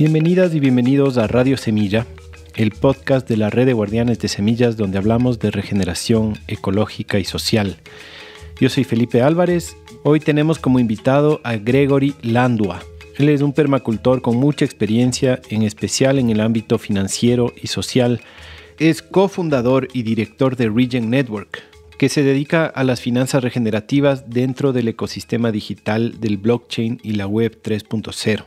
Bienvenidas y bienvenidos a Radio Semilla, el podcast de la Red de Guardianes de Semillas donde hablamos de regeneración ecológica y social. Yo soy Felipe Álvarez. Hoy tenemos como invitado a Gregory Landua. Él es un permacultor con mucha experiencia, en especial en el ámbito financiero y social. Es cofundador y director de Regen Network, que se dedica a las finanzas regenerativas dentro del ecosistema digital del blockchain y la web 3.0.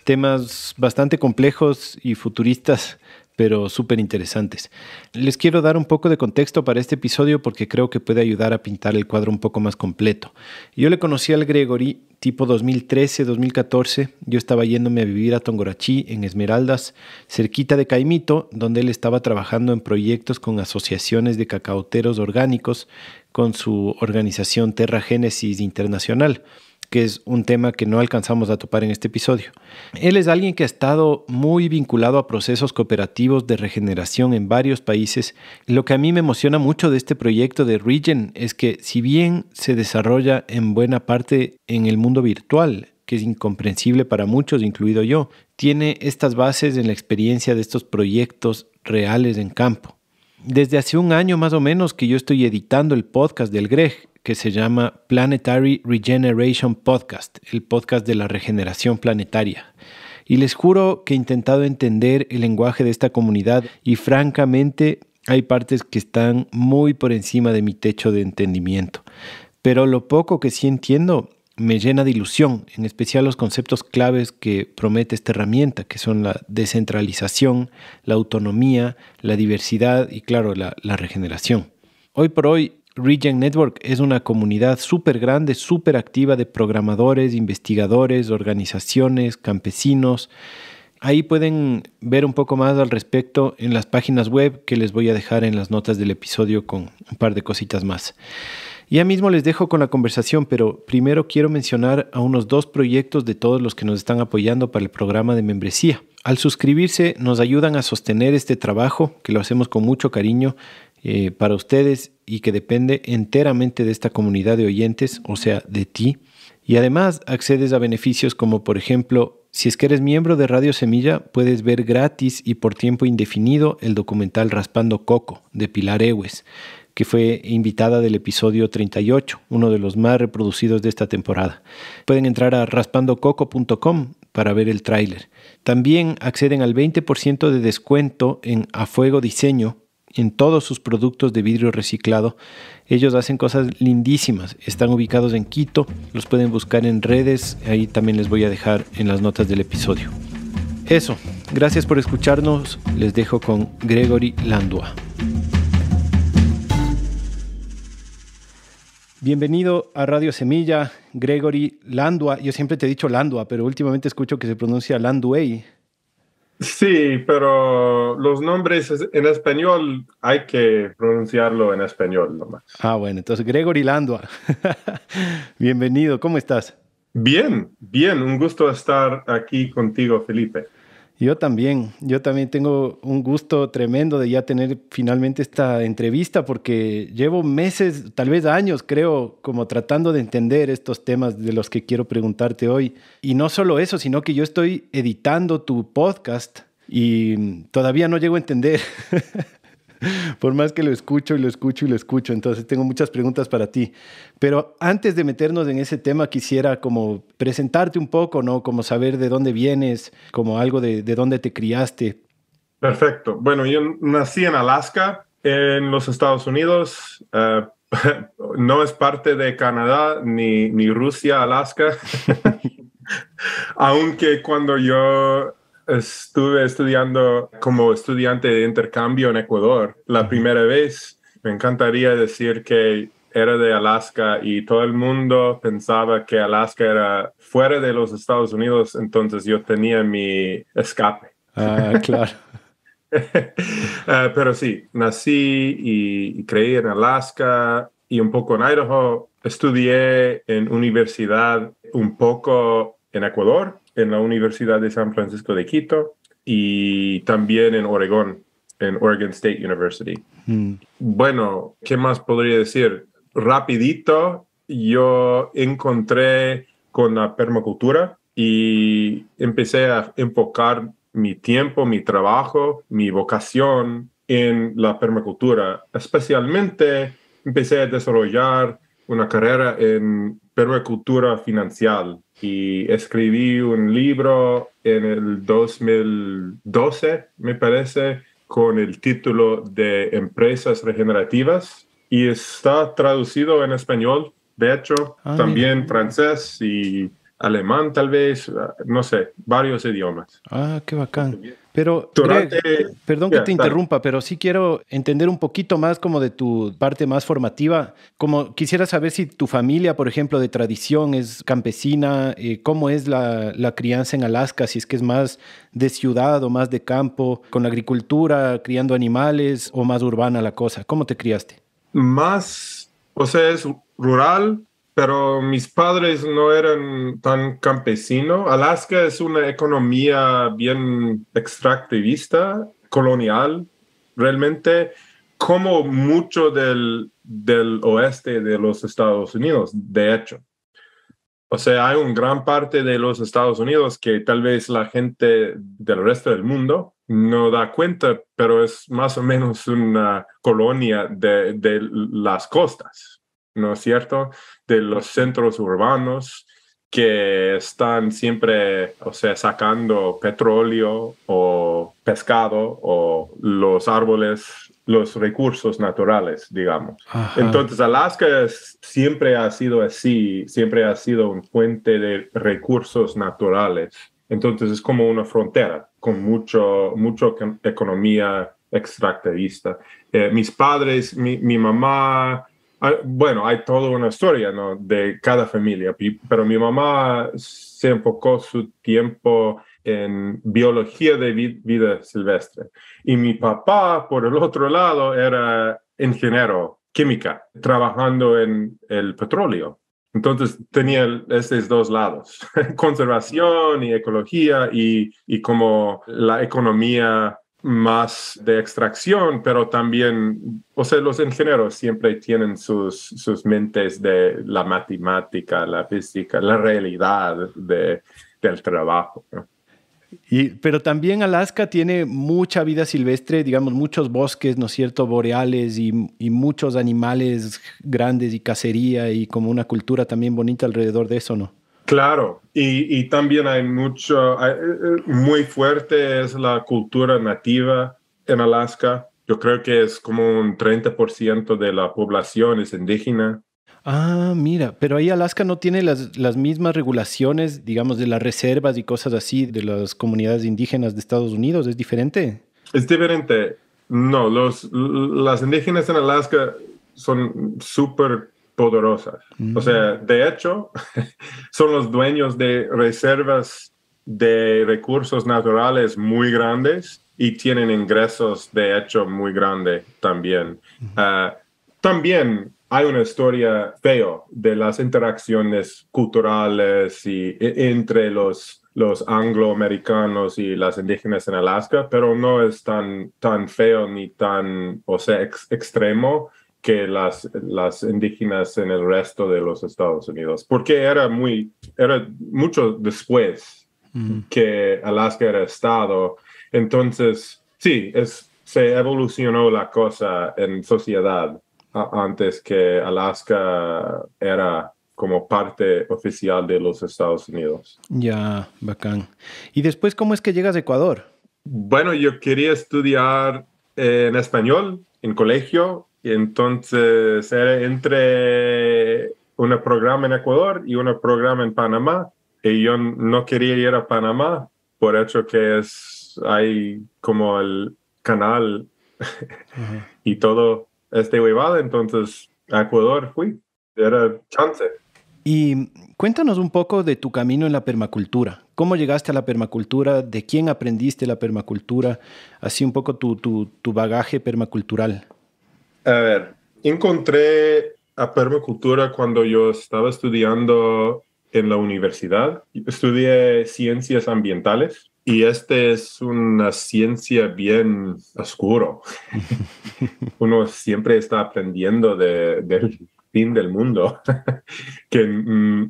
Temas bastante complejos y futuristas, pero súper interesantes. Les quiero dar un poco de contexto para este episodio porque creo que puede ayudar a pintar el cuadro un poco más completo. Yo le conocí al Gregory tipo 2013-2014. Yo estaba yéndome a vivir a Tongorachi, en Esmeraldas, cerquita de Caimito, donde él estaba trabajando en proyectos con asociaciones de cacaoteros orgánicos con su organización Terra Génesis Internacional, que es un tema que no alcanzamos a topar en este episodio. Él es alguien que ha estado muy vinculado a procesos cooperativos de regeneración en varios países. Lo que a mí me emociona mucho de este proyecto de Regen es que, si bien se desarrolla en buena parte en el mundo virtual, que es incomprensible para muchos, incluido yo, tiene estas bases en la experiencia de estos proyectos reales en campo. Desde hace un año más o menos que yo estoy editando el podcast del Greg, que se llama Planetary Regeneration Podcast, el podcast de la regeneración planetaria. Y les juro que he intentado entender el lenguaje de esta comunidad y francamente hay partes que están muy por encima de mi techo de entendimiento. Pero lo poco que sí entiendo me llena de ilusión, en especial los conceptos claves que promete esta herramienta, que son la descentralización, la autonomía, la diversidad y, claro, la regeneración. Hoy por hoy, Regen Network es una comunidad súper grande, súper activa de programadores, investigadores, organizaciones, campesinos. Ahí pueden ver un poco más al respecto en las páginas web que les voy a dejar en las notas del episodio con un par de cositas más. Ya mismo les dejo con la conversación, pero primero quiero mencionar a unos 2 proyectos de todos los que nos están apoyando para el programa de membresía. Al suscribirse nos ayudan a sostener este trabajo, que lo hacemos con mucho cariño para ustedes y que depende enteramente de esta comunidad de oyentes, o sea, de ti. Y además accedes a beneficios como, por ejemplo, si es que eres miembro de Radio Semilla, puedes ver gratis y por tiempo indefinido el documental Raspando Coco de Pilar Ewes, que fue invitada del episodio 38, uno de los más reproducidos de esta temporada. Pueden entrar a raspandococo.com para ver el tráiler. También acceden al 20% de descuento en A Fuego Diseño en todos sus productos de vidrio reciclado. Ellos hacen cosas lindísimas. Están ubicados en Quito. Los pueden buscar en redes. Ahí también les voy a dejar en las notas del episodio. Eso. Gracias por escucharnos. Les dejo con Gregory Landua. Bienvenido a Radio Semilla, Gregory Landua. Yo siempre te he dicho Landua, pero últimamente escucho que se pronuncia Landuey. Sí, pero los nombres en español hay que pronunciarlo en español nomás. Ah, bueno, entonces Gregory Landua. Bienvenido, ¿cómo estás? Bien, un gusto estar aquí contigo, Felipe. Yo también tengo un gusto tremendo de ya tener finalmente esta entrevista porque llevo meses, tal vez años, creo, como tratando de entender estos temas de los que quiero preguntarte hoy. Y no solo eso, sino que yo estoy editando tu podcast y todavía no llego a entender. Por más que lo escucho. Entonces tengo muchas preguntas para ti. Pero antes de meternos en ese tema, quisiera como presentarte un poco, ¿no? Como saber de dónde vienes, como algo de dónde te criaste. Perfecto. Bueno, yo nací en Alaska, en los Estados Unidos. No es parte de Canadá ni Rusia, Alaska. Aunque cuando yo estuve estudiando como estudiante de intercambio en Ecuador la primera vez, me encantaría decir que era de Alaska y todo el mundo pensaba que Alaska era fuera de los Estados Unidos, entonces yo tenía mi escape. Ah, claro. Pero sí, nací y crecí en Alaska y un poco en Idaho. Estudié en universidad un poco en Ecuador, en la Universidad de San Francisco de Quito y también en Oregón, en Oregon State University. Bueno, ¿qué más podría decir? Rapidito, yo encontré con la permacultura y empecé a enfocar mi tiempo, mi trabajo, mi vocación en la permacultura. Especialmente empecé a desarrollar una carrera en permacultura financiera y escribí un libro en el 2012, me parece, con el título de Empresas Regenerativas y está traducido en español, de hecho, Mira. también francés y alemán tal vez, no sé, varios idiomas. Qué bacán. Pero, Durante, Greg, perdón que ya, te dale. interrumpa, pero sí quiero entender un poquito más como de tu parte más formativa. Como quisiera saber si tu familia, por ejemplo, de tradición es campesina, cómo es la crianza en Alaska, si es que es más de ciudad o más de campo, con la agricultura, criando animales o más urbana la cosa. ¿Cómo te criaste? Más, o sea, es rural, pero mis padres no eran tan campesinos. Alaska es una economía bien extractivista, colonial, realmente, como mucho del oeste de los Estados Unidos, de hecho. O sea, hay una gran parte de los Estados Unidos que tal vez la gente del resto del mundo no da cuenta, pero es más o menos una colonia de las costas, ¿no es cierto? De los centros urbanos que están siempre, o sea, sacando petróleo o pescado o los árboles, los recursos naturales, digamos. Ajá. Entonces, Alaska siempre ha sido así, siempre ha sido un fuente de recursos naturales. Entonces, es como una frontera con mucho economía extractivista. Mis padres, mi mamá, bueno, hay toda una historia, ¿no? De cada familia, pero mi mamá se enfocó su tiempo en biología de vida silvestre. Y mi papá, por el otro lado, era ingeniero química, trabajando en el petróleo. Entonces tenía esos dos lados, conservación y ecología y como la economía más de extracción, pero también, o sea, los ingenieros siempre tienen sus mentes de la matemática, la física, la realidad del trabajo, ¿no? Pero también Alaska tiene mucha vida silvestre, digamos, muchos bosques, ¿no es cierto?, boreales y muchos animales grandes y cacería y como una cultura también bonita alrededor de eso, ¿no? Claro, y también hay muy fuerte es la cultura nativa en Alaska. Yo creo que es como un 30% de la población es indígena. Mira, pero ahí Alaska no tiene las mismas regulaciones, digamos, de las reservas y cosas así de las comunidades indígenas de Estados Unidos, ¿es diferente? Es diferente. No, las indígenas en Alaska son súper poderosas. O Mm. sea, de hecho, son los dueños de reservas de recursos naturales muy grandes y tienen ingresos, de hecho, muy grandes también. Ah, También hay una historia feo de las interacciones culturales entre los angloamericanos y las indígenas en Alaska, pero no es tan feo ni tan, o sea, extremo que las indígenas en el resto de los Estados Unidos, porque era mucho después Mm. que Alaska era estado. Entonces, sí, se evolucionó la cosa en sociedad antes que Alaska era como parte oficial de los Estados Unidos. Ya, bacán. ¿Y después cómo es que llegas a Ecuador? Bueno, yo quería estudiar en español en colegio, y entonces era entre un programa en Ecuador y un programa en Panamá, y yo no quería ir a Panamá, por hecho que hay como el canal Ajá. y todo este huevada, entonces a Ecuador fui, era chance. Y cuéntanos un poco de tu camino en la permacultura. ¿Cómo llegaste a la permacultura? ¿De quién aprendiste la permacultura? Así un poco tu bagaje permacultural. A ver, encontré a permacultura cuando yo estaba estudiando en la universidad. Estudié ciencias ambientales y este es una ciencia bien oscuro. Uno siempre está aprendiendo del fin del mundo, que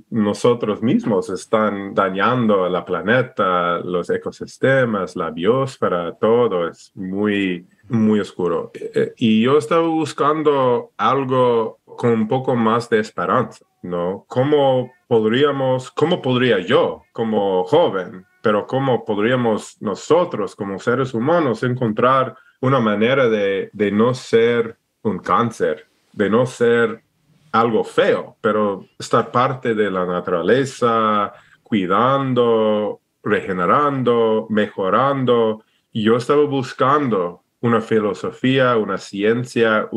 nosotros mismos están dañando la planeta, los ecosistemas, la biosfera, todo es muy, muy oscuro. Y yo estaba buscando algo con un poco más de esperanza, ¿no? ¿Cómo podría yo, como joven, pero cómo podríamos nosotros, como seres humanos, encontrar una manera de no ser un cáncer, de no ser algo feo, pero estar parte de la naturaleza, cuidando, regenerando, mejorando? Y yo estaba buscando una filosofía, una ciencia,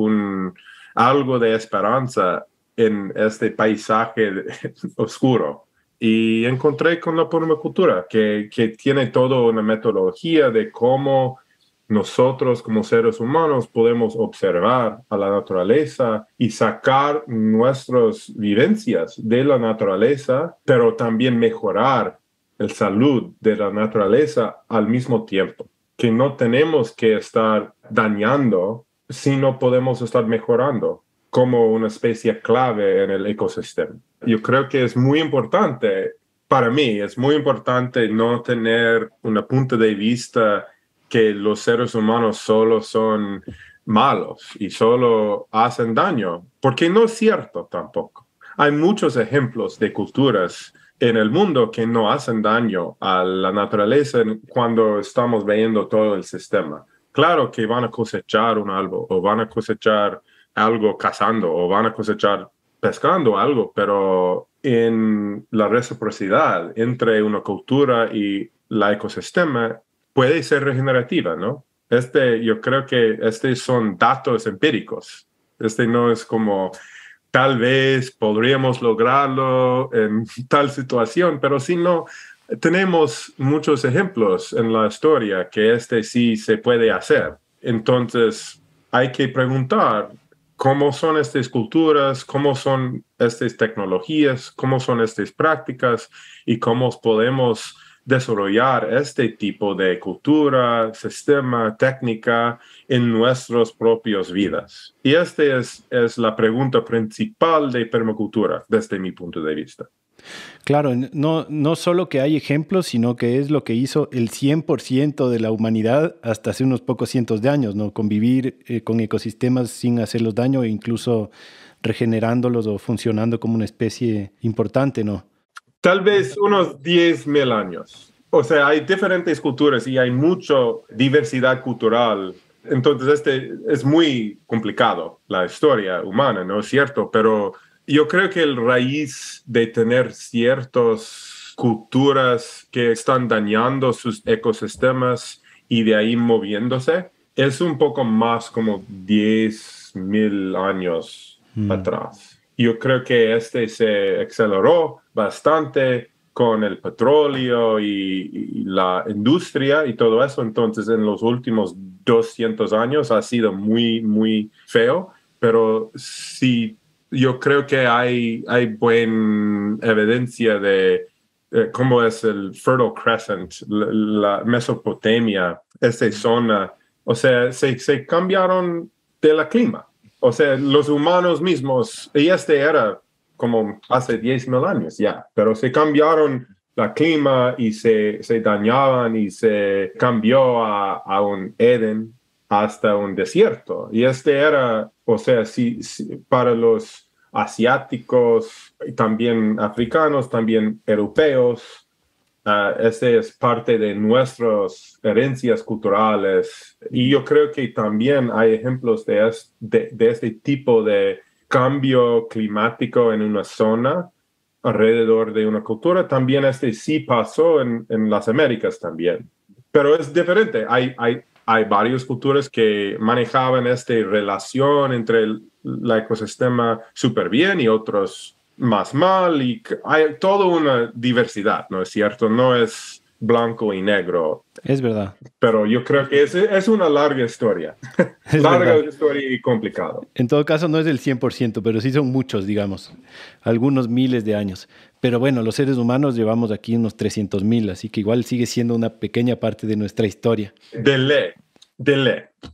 algo de esperanza en este paisaje oscuro. Y encontré con la permacultura, que tiene toda una metodología de cómo nosotros como seres humanos podemos observar a la naturaleza y sacar nuestras vivencias de la naturaleza, pero también mejorar la salud de la naturaleza al mismo tiempo. Que no tenemos que estar dañando, sino podemos estar mejorando como una especie clave en el ecosistema. Yo creo que es muy importante, para mí, es muy importante no tener un punto de vista que los seres humanos solo son malos y solo hacen daño, porque no es cierto tampoco. Hay muchos ejemplos de culturas en el mundo que no hacen daño a la naturaleza cuando estamos viendo todo el sistema. Claro que van a cosechar un algo, o van a cosechar algo cazando, o van a cosechar pescando algo, pero en la reciprocidad entre una cultura y el ecosistema puede ser regenerativa, ¿no? Yo creo que son datos empíricos. No es como tal vez podríamos lograrlo en tal situación, pero si no, tenemos muchos ejemplos en la historia que sí se puede hacer. Entonces, hay que preguntar cómo son estas culturas, cómo son estas tecnologías, cómo son estas prácticas y cómo podemos desarrollar este tipo de cultura, sistema, técnica en nuestras propias vidas. Y esta es la pregunta principal de permacultura desde mi punto de vista. Claro, no solo que hay ejemplos, sino que es lo que hizo el 100% de la humanidad hasta hace unos pocos cientos de años, ¿no? Convivir con ecosistemas sin hacerlos daño e incluso regenerándolos o funcionando como una especie importante, ¿no? Tal vez unos 10,000 años. O sea, hay diferentes culturas y hay mucha diversidad cultural. Entonces, es muy complicado, la historia humana, ¿no es cierto? Pero yo creo que el raíz de tener ciertas culturas que están dañando sus ecosistemas y de ahí moviéndose es un poco más como 10,000 años atrás. Yo creo que se aceleró bastante con el petróleo y la industria y todo eso. Entonces, en los últimos 200 años ha sido muy, muy feo. Pero sí, yo creo que hay buena evidencia de cómo es el Fertile Crescent, la Mesopotamia, esta zona. O sea, se cambiaron de la clima. O sea, los humanos mismos, y era como hace 10,000 años ya, pero se cambiaron la clima y se dañaban y se cambió a un Edén hasta un desierto. Y era, o sea, para los asiáticos, también africanos, también europeos, es parte de nuestras herencias culturales. Y yo creo que también hay ejemplos de este tipo de cambio climático en una zona alrededor de una cultura. También sí pasó en las Américas también. Pero es diferente. Hay varias culturas que manejaban esta relación entre el ecosistema súper bien y otros más mal, y hay toda una diversidad, ¿no es cierto? No es blanco y negro. Es verdad. Pero yo creo que es una larga historia. Larga historia y complicada. En todo caso, no es el 100%, pero sí son muchos, digamos. Algunos miles de años. Pero bueno, los seres humanos llevamos aquí unos 300,000, así que igual sigue siendo una pequeña parte de nuestra historia. De ley.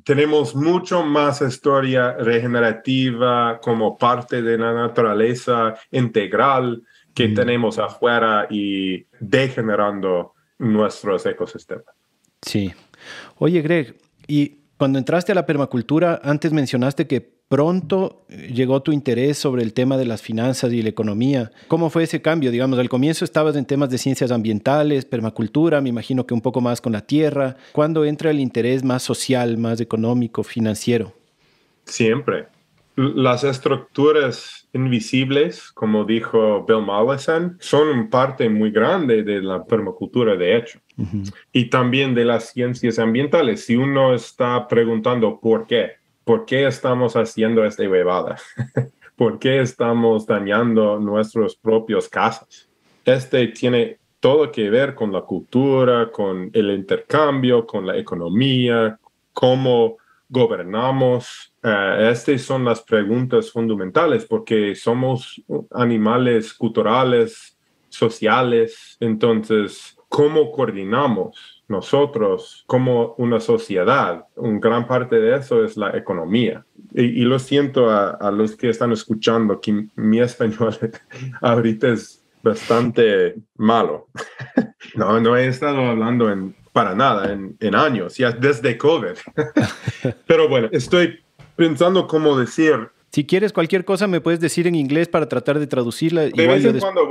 Tenemos mucho más historia regenerativa como parte de la naturaleza integral que tenemos afuera y degenerando nuestros ecosistemas. Sí. Oye, Greg, y cuando entraste a la permacultura, antes mencionaste que pronto llegó tu interés sobre el tema de las finanzas y la economía. ¿Cómo fue ese cambio? Digamos, al comienzo estabas en temas de ciencias ambientales, permacultura, me imagino que un poco más con la tierra. ¿Cuándo entra el interés más social, más económico, financiero? Siempre. Las estructuras invisibles, como dijo Bill Mollison, son una parte muy grande de la permacultura, de hecho. Y también de las ciencias ambientales. Si uno está preguntando por qué estamos haciendo esta huevada, por qué estamos dañando nuestros propios casas, tiene todo que ver con la cultura, con el intercambio, con la economía, cómo gobernamos. Estas son las preguntas fundamentales porque somos animales culturales, sociales. Entonces, ¿cómo coordinamos nosotros como una sociedad? Una gran parte de eso es la economía. Y lo siento a los que están escuchando que mi español ahorita es bastante malo. No he estado hablando para nada en años, ya desde COVID. Pero bueno, estoy pensando cómo decir. Si quieres cualquier cosa, me puedes decir en inglés para tratar de traducirla. De vez en cuando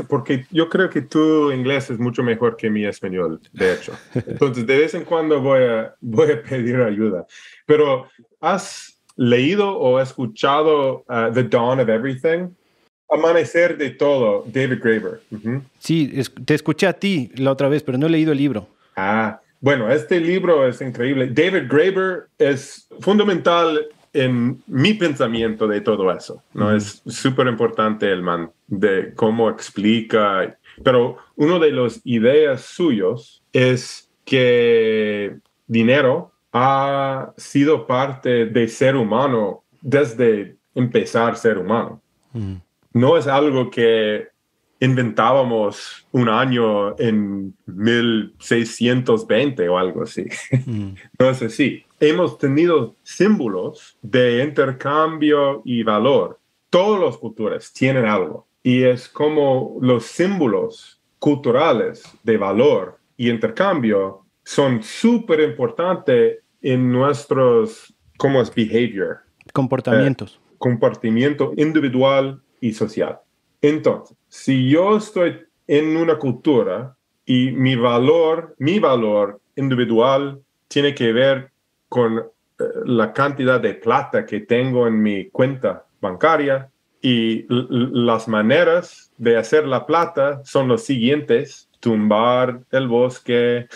porque yo creo que tu inglés es mucho mejor que mi español, de hecho. Entonces, de vez en cuando voy a pedir ayuda. Pero, ¿has leído o escuchado The Dawn of Everything? Amanecer de todo, David Graeber. Sí, te escuché a ti la otra vez, pero no he leído el libro. Bueno, este libro es increíble. David Graeber es fundamental en mi pensamiento de todo eso, ¿no? Es súper importante el man, de cómo explica. Pero una de las ideas suyos es que dinero ha sido parte del ser humano desde empezar ser humano. No es algo que inventábamos un año en 1620 o algo así. No es así. Hemos tenido símbolos de intercambio y valor. Todas las culturas tienen algo. Y es como los símbolos culturales de valor y intercambio son súper importantes en nuestros, ¿cómo es? Behavior. Comportamientos. Comportamiento individual y social. Entonces, si yo estoy en una cultura y mi valor individual tiene que ver con la cantidad de plata que tengo en mi cuenta bancaria y las maneras de hacer la plata son los siguientes: tumbar el bosque,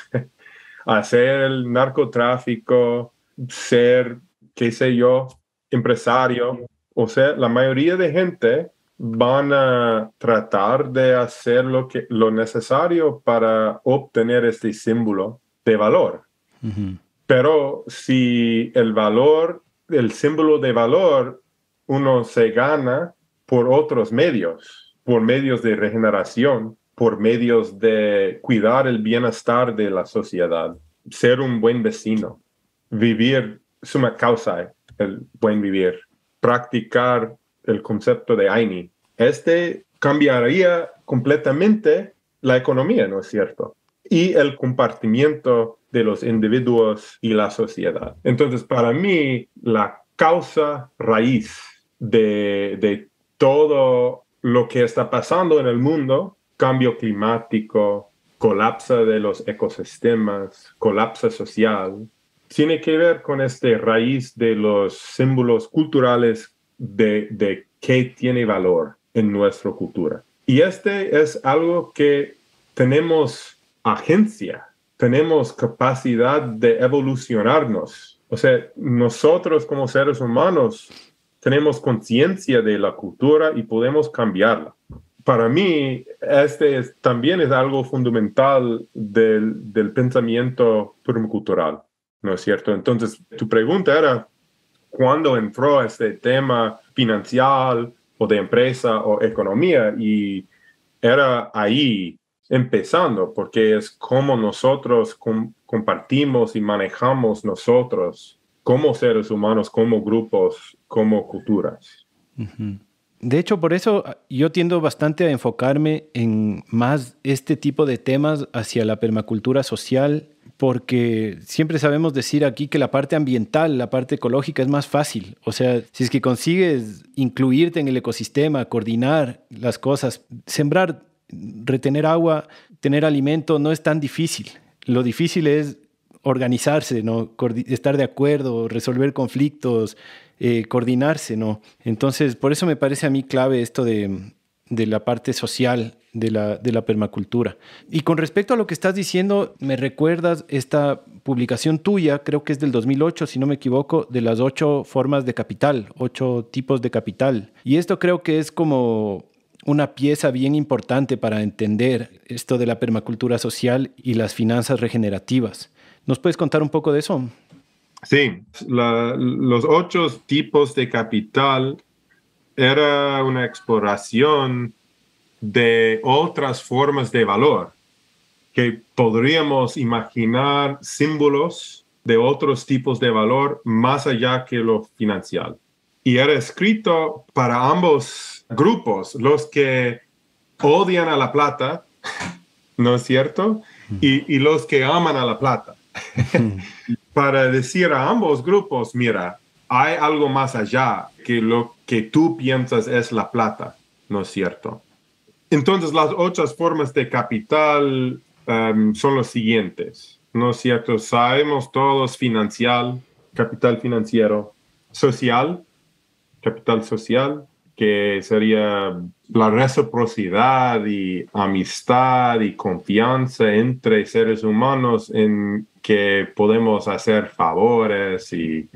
hacer el narcotráfico, ser, qué sé yo, empresario. O sea, la mayoría de gente van a tratar de hacer lo necesario para obtener este símbolo de valor. Pero si el símbolo de valor, uno se gana por otros medios, por medios de regeneración, por medios de cuidar el bienestar de la sociedad, ser un buen vecino, vivir summa causa, el buen vivir, practicar el concepto de Aini. Cambiaría completamente la economía, ¿no es cierto? Y el compartimiento de los individuos y la sociedad. Entonces, para mí, la causa raíz de todo lo que está pasando en el mundo, cambio climático, colapso de los ecosistemas, colapso social, tiene que ver con esta raíz de los símbolos culturales de qué tiene valor en nuestra cultura. Y es algo que tenemos agencia, tenemos capacidad de evolucionarnos. O sea, nosotros como seres humanos tenemos conciencia de la cultura y podemos cambiarla. Para mí, también es algo fundamental del pensamiento permacultural, ¿no es cierto? Entonces, tu pregunta era, ¿cuándo entró este tema financiero o de empresa o economía? Y era ahí empezando, porque es cómo nosotros compartimos y manejamos nosotros como seres humanos, como grupos, como culturas. Ujú. De hecho, por eso yo tiendo bastante a enfocarme en más este tipo de temas hacia la permacultura social, porque siempre sabemos decir aquí que la parte ambiental, la parte ecológica es más fácil. O sea, si es que consigues incluirte en el ecosistema, coordinar las cosas, sembrar, retener agua, tener alimento, no es tan difícil. Lo difícil es organizarse, ¿no? Estar de acuerdo, resolver conflictos, coordinarse, ¿no? Entonces, por eso me parece a mí clave esto de la parte social de la permacultura. Y con respecto a lo que estás diciendo, me recuerdas esta publicación tuya, creo que es del 2008, si no me equivoco, de las 8 formas de capital, 8 tipos de capital. Y esto creo que es como una pieza bien importante para entender esto de la permacultura social y las finanzas regenerativas. ¿Nos puedes contar un poco de eso? Sí, los 8 tipos de capital era una exploración de otras formas de valor, que podríamos imaginar símbolos de otros tipos de valor más allá que lo financiero. Y era escrito para ambos grupos, los que odian a la plata, ¿no es cierto? Y los que aman a la plata. Para decir a ambos grupos, mira, hay algo más allá que lo que tú piensas es la plata, ¿no es cierto? Entonces, las 8 formas de capital son los siguientes, ¿no es cierto? Sabemos todos capital financiero, social, capital social, que sería la reciprocidad y amistad y confianza entre seres humanos en que podemos hacer favores y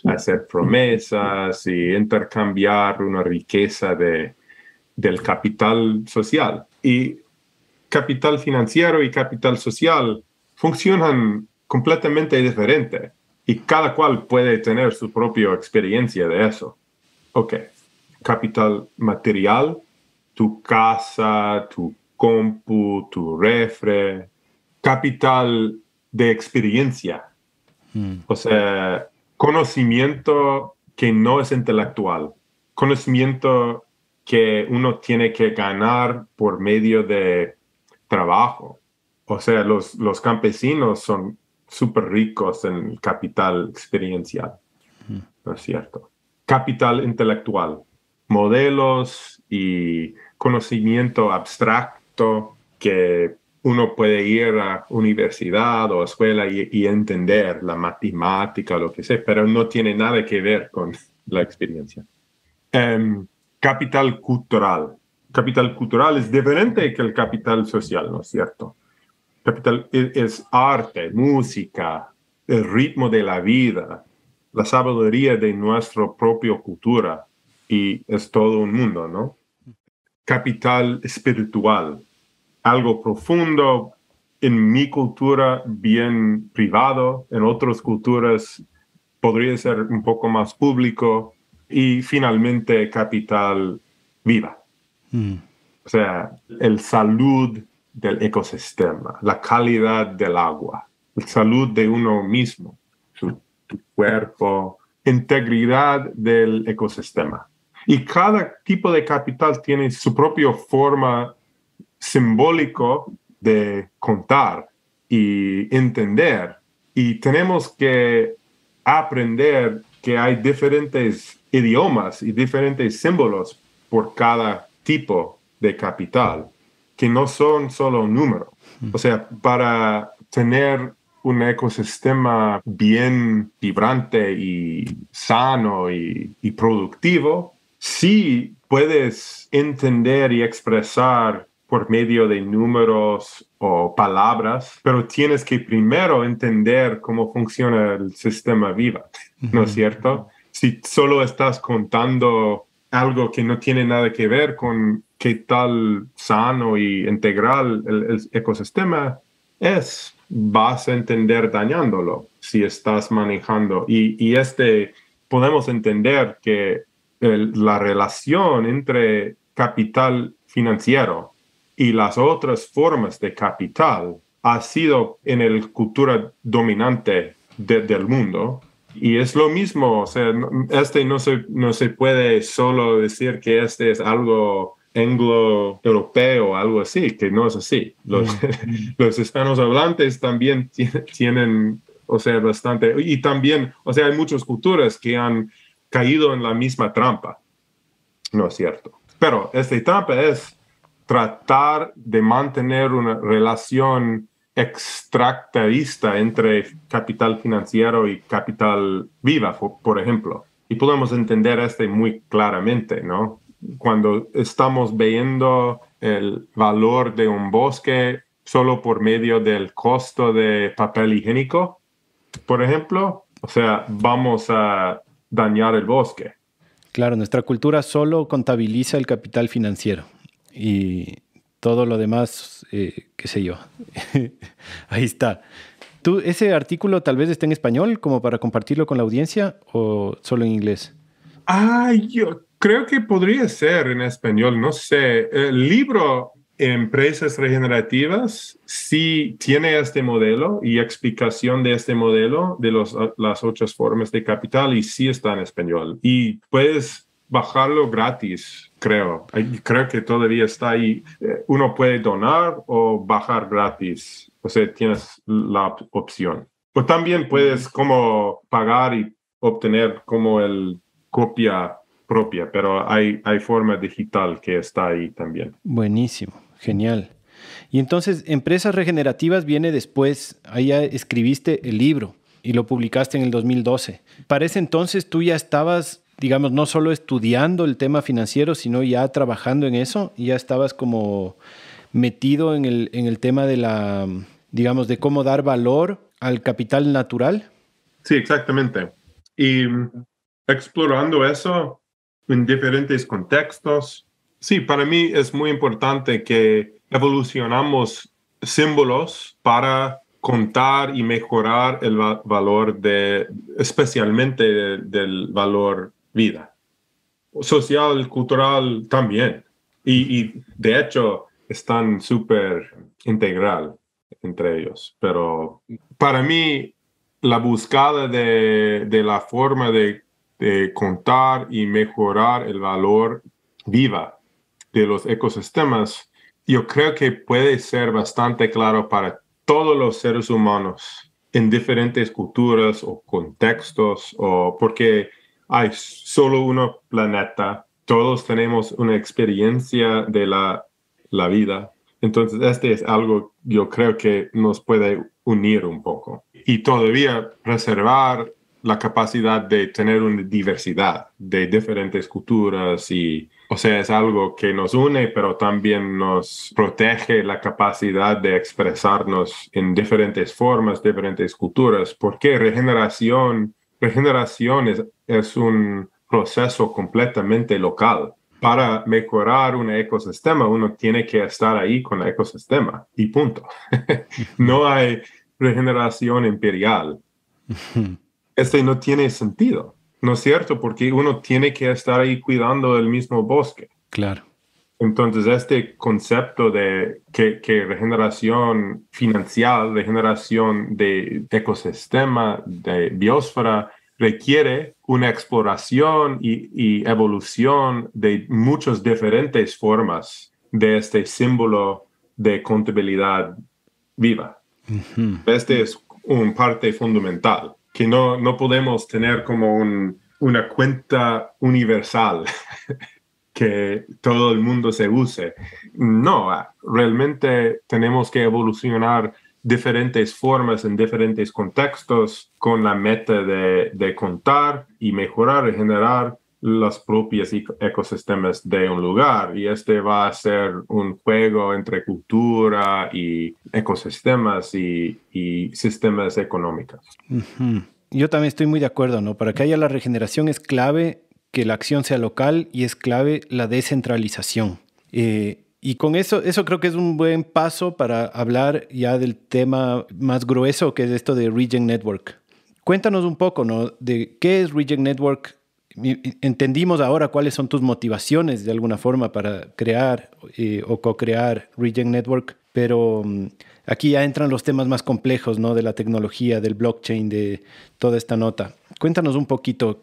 hacer promesas y intercambiar una riqueza del capital social. Y capital financiero y capital social funcionan completamente diferente y cada cual puede tener su propia experiencia de eso. Ok, capital material, tu casa, tu compu, tu refre. Capital de experiencia, o sea, conocimiento que no es intelectual, conocimiento que uno tiene que ganar por medio de trabajo. O sea, los campesinos son súper ricos en capital experiencial, ¿no es cierto? Capital intelectual, modelos y conocimiento abstracto que uno puede ir a universidad o escuela y entender la matemática o lo que sea, pero no tiene nada que ver con la experiencia. Capital cultural. Capital cultural es diferente que el capital social, ¿no es cierto? Capital es arte, música, el ritmo de la vida, la sabiduría de nuestra propia cultura, y es todo un mundo, ¿no? Capital espiritual, algo profundo en mi cultura, bien privado, en otras culturas podría ser un poco más público, y finalmente capital viva. O sea, el salud del ecosistema, la calidad del agua, la salud de uno mismo, tu cuerpo, integridad del ecosistema. Y cada tipo de capital tiene su propia forma simbólico de contar y entender. Y tenemos que aprender que hay diferentes idiomas y diferentes símbolos por cada tipo de capital, que no son solo números. O sea, para tener un ecosistema bien vibrante y sano y productivo, sí puedes entender y expresar por medio de números o palabras, pero tienes que primero entender cómo funciona el sistema vivo, ¿no es cierto? Si solo estás contando algo que no tiene nada que ver con qué tal sano y integral el ecosistema es, vas a entender dañándolo si estás manejando. Y podemos entender que la relación entre capital financiero y las otras formas de capital ha sido en la cultura dominante del mundo. Y es lo mismo, o sea, no se puede solo decir que este es algo anglo-europeo o algo así, que no es así. Los hispanohablantes también tienen, o sea, bastante, y también, o sea, hay muchas culturas que han caído en la misma trampa, ¿no es cierto? Pero esta trampa es tratar de mantener una relación extractivista entre capital financiero y capital viva, por ejemplo. Y podemos entender muy claramente, ¿no? Cuando estamos viendo el valor de un bosque solo por medio del costo de papel higiénico, por ejemplo, o sea, vamos a dañar el bosque. Claro, nuestra cultura solo contabiliza el capital financiero y todo lo demás, qué sé yo. Ahí está. ¿Tú, ese artículo tal vez esté en español como para compartirlo con la audiencia o solo en inglés? Yo creo que podría ser en español, no sé. El libro Empresas Regenerativas sí tiene este modelo y explicación de este modelo de las 8 formas de capital y sí está en español. Y puedes bajarlo gratis, creo. Creo que todavía está ahí. Uno puede donar o bajar gratis. O sea, tienes la opción. O también puedes como pagar y obtener como el copia propia, pero hay forma digital que está ahí también. Buenísimo, genial. Y entonces, Empresas Regenerativas viene después, ahí ya escribiste el libro y lo publicaste en el 2012. Para ese entonces tú ya estabas, digamos, no solo estudiando el tema financiero, sino ya trabajando en eso, y ya estabas como metido en el tema de la, digamos, de cómo dar valor al capital natural. Sí, exactamente. Y explorando eso en diferentes contextos. Sí, para mí es muy importante que evolucionamos símbolos para contar y mejorar el valor especialmente del valor vida. Social, cultural también. Y de hecho están súper integral entre ellos. Pero para mí la búsqueda de la forma de contar y mejorar el valor viva de los ecosistemas, yo creo que puede ser bastante claro para todos los seres humanos en diferentes culturas o contextos, o porque hay solo un planeta, todos tenemos una experiencia de la vida. Entonces, es algo yo creo que nos puede unir un poco y todavía preservar la capacidad de tener una diversidad de diferentes culturas y, o sea, es algo que nos une, pero también nos protege la capacidad de expresarnos en diferentes formas, diferentes culturas, porque regeneración es un proceso completamente local. Para mejorar un ecosistema, uno tiene que estar ahí con el ecosistema y punto. No hay regeneración imperial. No tiene sentido, ¿no es cierto? Porque uno tiene que estar ahí cuidando el mismo bosque. Claro. Entonces, este concepto de que regeneración financiera, regeneración de ecosistema, de biosfera, requiere una exploración y evolución de muchas diferentes formas de este símbolo de contabilidad viva. Uh-huh. Este es una parte fundamental, que no podemos tener como una cuenta universal que todo el mundo se use. No, realmente tenemos que evolucionar diferentes formas en diferentes contextos con la meta de contar y mejorar y generar los propios ecosistemas de un lugar. Y va a ser un juego entre cultura y ecosistemas y sistemas económicos. Uh-huh. Yo también estoy muy de acuerdo, ¿no? Para que haya la regeneración es clave que la acción sea local y es clave la descentralización. Y con eso creo que es un buen paso para hablar ya del tema más grueso, que es esto de Regen Network. Cuéntanos un poco, ¿no? De qué es Regen Network, entendimos ahora cuáles son tus motivaciones de alguna forma para crear o co-crear Regen Network, pero aquí ya entran los temas más complejos, ¿no? De la tecnología, del blockchain, de toda esta nota. Cuéntanos un poquito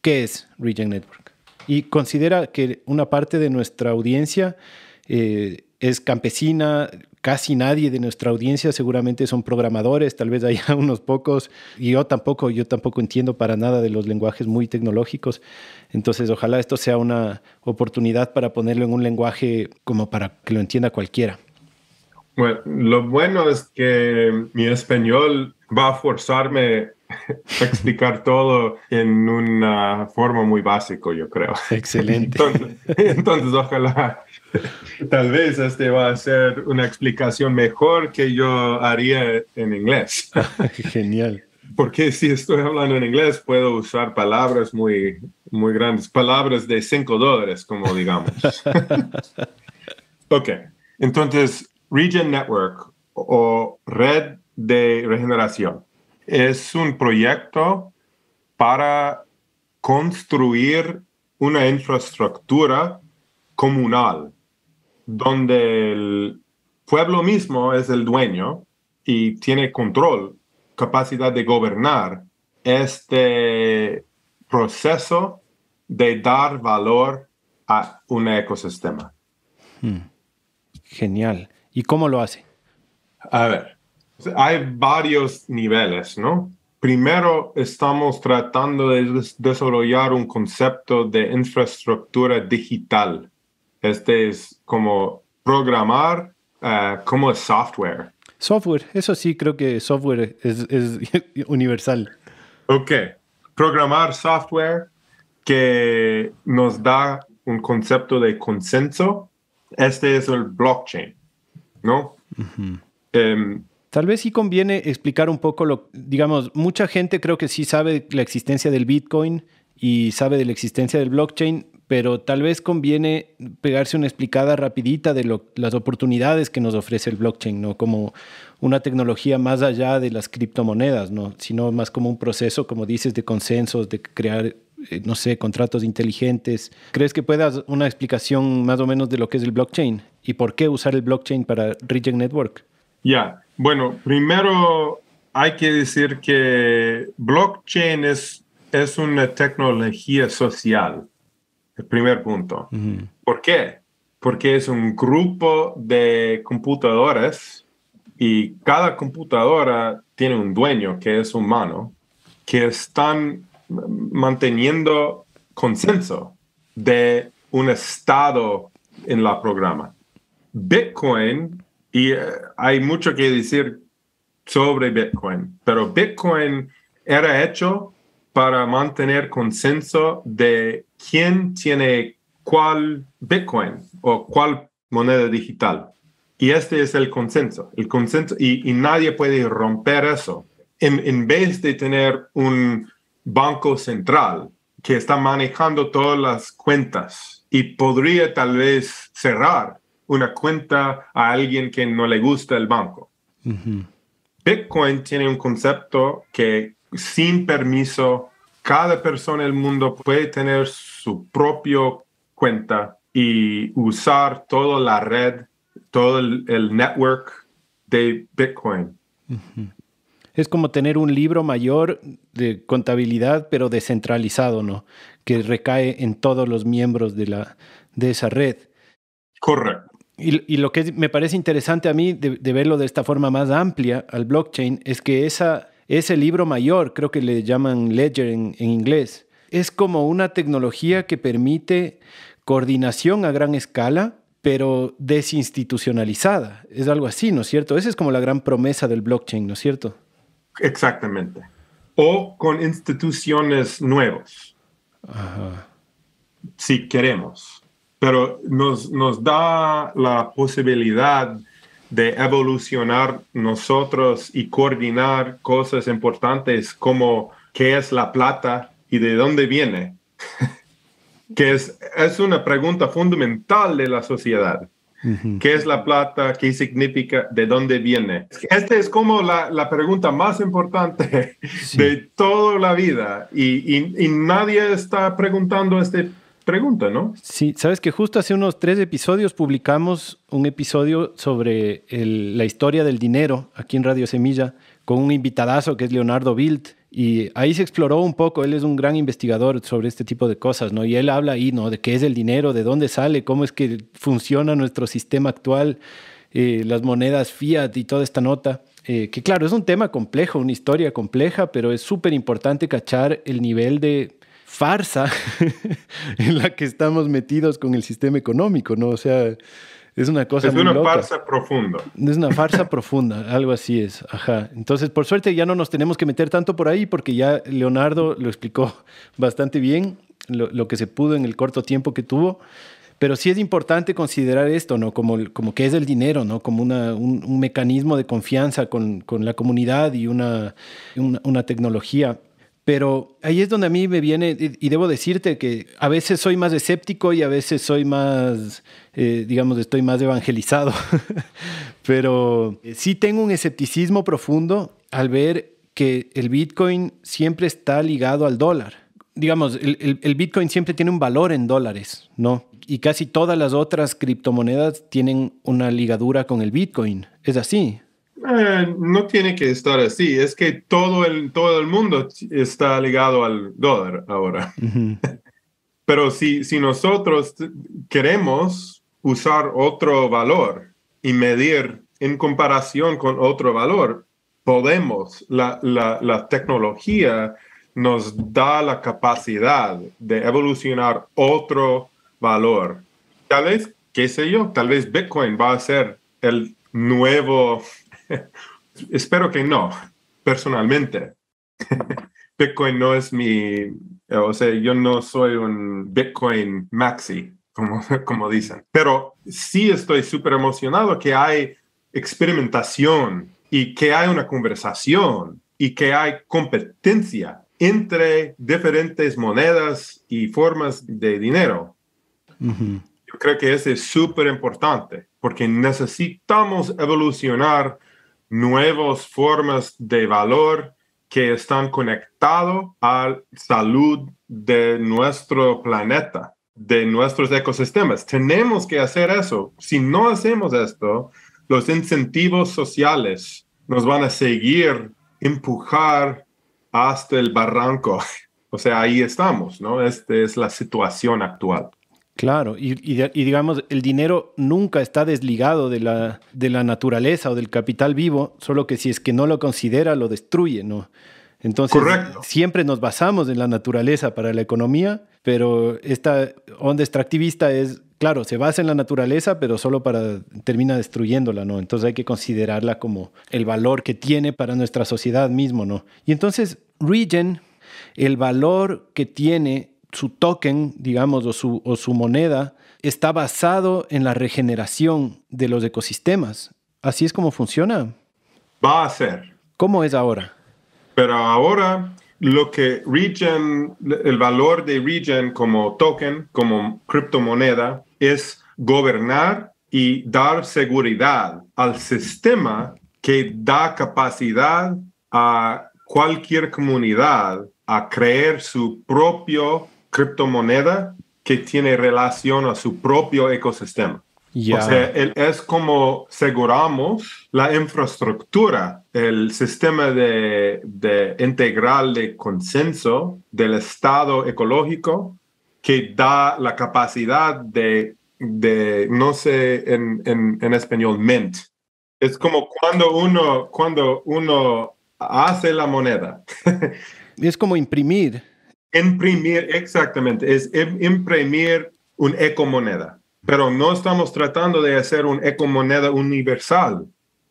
qué es Regen Network. Y considera que una parte de nuestra audiencia es campesina. Casi nadie de nuestra audiencia seguramente son programadores, tal vez haya unos pocos, y yo tampoco entiendo para nada de los lenguajes muy tecnológicos. Entonces, ojalá esto sea una oportunidad para ponerlo en un lenguaje como para que lo entienda cualquiera. Bueno, lo bueno es que mi español va a forzarme a explicar todo en una forma muy básica, yo creo. Excelente. Entonces, ojalá, tal vez va a ser una explicación mejor que yo haría en inglés. Genial. Porque si estoy hablando en inglés, puedo usar palabras muy, muy grandes, palabras de $5, como digamos. Ok, entonces, Regen Network o Red de Regeneración es un proyecto para construir una infraestructura comunal donde el pueblo mismo es el dueño y tiene control, capacidad de gobernar este proceso de dar valor a un ecosistema. Genial. ¿Y cómo lo hace? A ver, hay varios niveles, ¿no? Primero, estamos tratando de desarrollar un concepto de infraestructura digital. Es como programar como software. Software, eso sí, creo que software es universal. Ok, programar software que nos da un concepto de consenso. Este es el blockchain, ¿no? Uh-huh. Tal vez sí conviene explicar un poco digamos, mucha gente creo que sí sabe la existencia del Bitcoin y sabe de la existencia del blockchain, pero tal vez conviene pegarse una explicada rapidita de las oportunidades que nos ofrece el blockchain, ¿no? Como una tecnología más allá de las criptomonedas, ¿no? Sino más como un proceso, como dices, de consensos, de crear, no sé, contratos inteligentes. ¿Crees que puedas una explicación más o menos de lo que es el blockchain y por qué usar el blockchain para Regen Network? Ya, bueno, primero hay que decir que blockchain es una tecnología social. El primer punto. Uh-huh. ¿Por qué? Porque es un grupo de computadoras y cada computadora tiene un dueño que es humano, que están manteniendo consenso de un estado en la programa. Bitcoin, y hay mucho que decir sobre Bitcoin, pero Bitcoin era hecho para mantener consenso de quién tiene cuál Bitcoin o cuál moneda digital. Y este es el consenso y nadie puede romper eso. En vez de tener un banco central que está manejando todas las cuentas y podría tal vez cerrar una cuenta a alguien que no le gusta el banco. Uh-huh. Bitcoin tiene un concepto que sin permiso, cada persona del mundo puede tener su propia cuenta y usar toda la red, todo el network de Bitcoin. Uh-huh. Es como tener un libro mayor de contabilidad, pero descentralizado, ¿no? Que recae en todos los miembros de esa red. Correcto. Y lo que me parece interesante a mí de verlo de esta forma más amplia al blockchain es que ese libro mayor, creo que le llaman ledger en inglés, es como una tecnología que permite coordinación a gran escala, pero desinstitucionalizada. Es algo así, ¿no es cierto? Esa es como la gran promesa del blockchain, ¿no es cierto? Exactamente. O con instituciones nuevas, si queremos. Pero nos da la posibilidad de evolucionar nosotros y coordinar cosas importantes como qué es la plata y de dónde viene, que es una pregunta fundamental de la sociedad. Ujú. ¿Qué es la plata? ¿Qué significa? ¿De dónde viene? Esta es como la pregunta más importante Sí. de toda la vida y nadie está preguntando esta pregunta, ¿no? Sí, sabes que justo hace unos 3 episodios publicamos un episodio sobre la historia del dinero aquí en Radio Semilla con un invitadazo que es Leonardo Bildt. Y ahí se exploró un poco, él es un gran investigador sobre este tipo de cosas, ¿no? Y él habla ahí, ¿no? De qué es el dinero, de dónde sale, cómo es que funciona nuestro sistema actual, las monedas fiat y toda esta nota. Que claro, es un tema complejo, una historia compleja, pero es súper importante cachar el nivel de farsa en la que estamos metidos con el sistema económico, ¿no? O sea, es una cosa Es muy una loca. farsa profunda. Es una farsa profunda, algo así es, ajá. Entonces, por suerte ya no nos tenemos que meter tanto por ahí porque ya Leonardo lo explicó bastante bien, lo que se pudo en el corto tiempo que tuvo. Pero sí es importante considerar esto, ¿no? Como que es el dinero, ¿no? Como un mecanismo de confianza con la comunidad y una tecnología. Pero ahí es donde a mí me viene, y debo decirte que a veces soy más escéptico y a veces soy más, digamos, estoy más evangelizado. Pero sí tengo un escepticismo profundo al ver que el Bitcoin siempre está ligado al dólar. Digamos, el Bitcoin siempre tiene un valor en dólares, ¿no? Y casi todas las otras criptomonedas tienen una ligadura con el Bitcoin. ¿Es así? No tiene que estar así. Es que todo el mundo está ligado al dólar ahora. Ujú. Pero si nosotros queremos usar otro valor y medir en comparación con otro valor, podemos. La tecnología nos da la capacidad de evolucionar otro valor. Tal vez, qué sé yo, tal vez Bitcoin va a ser el nuevo. Espero que no, personalmente. Bitcoin no es o sea, yo no soy un Bitcoin maxi, como dicen, pero sí estoy súper emocionado que hay experimentación y que hay una conversación y que hay competencia entre diferentes monedas y formas de dinero. Ujú. Yo creo que eso es súper importante porque necesitamos evolucionar nuevas formas de valor que están conectados a la salud de nuestro planeta, de nuestros ecosistemas. Tenemos que hacer eso. Si no hacemos esto, los incentivos sociales nos van a seguir empujar hasta el barranco. O sea, ahí estamos, ¿no? Esta es la situación actual. Claro, y digamos, el dinero nunca está desligado de la naturaleza o del capital vivo, solo que si es que no lo considera, lo destruye, ¿no? Entonces, Correcto. siempre nos basamos en la naturaleza para la economía, pero esta onda extractivista es, claro, se basa en la naturaleza, pero solo termina destruyéndola, ¿no? Entonces hay que considerarla como el valor que tiene para nuestra sociedad mismo, ¿no? Y entonces, Regen, el valor que tiene su token, digamos, o su moneda, está basado en la regeneración de los ecosistemas. ¿Así es como funciona? Va a ser. ¿Cómo es ahora? Pero ahora el valor de Regen como token, como criptomoneda, es gobernar y dar seguridad al sistema que da capacidad a cualquier comunidad a crear su propio criptomoneda que tiene relación a su propio ecosistema. O sea, Ya. es como aseguramos la infraestructura, el sistema de integral de consenso del estado ecológico que da la capacidad no sé en español, mint. Es como cuando uno hace la moneda. Es como imprimir. Imprimir, exactamente, es imprimir un ecomoneda. Pero no estamos tratando de hacer un ecomoneda universal.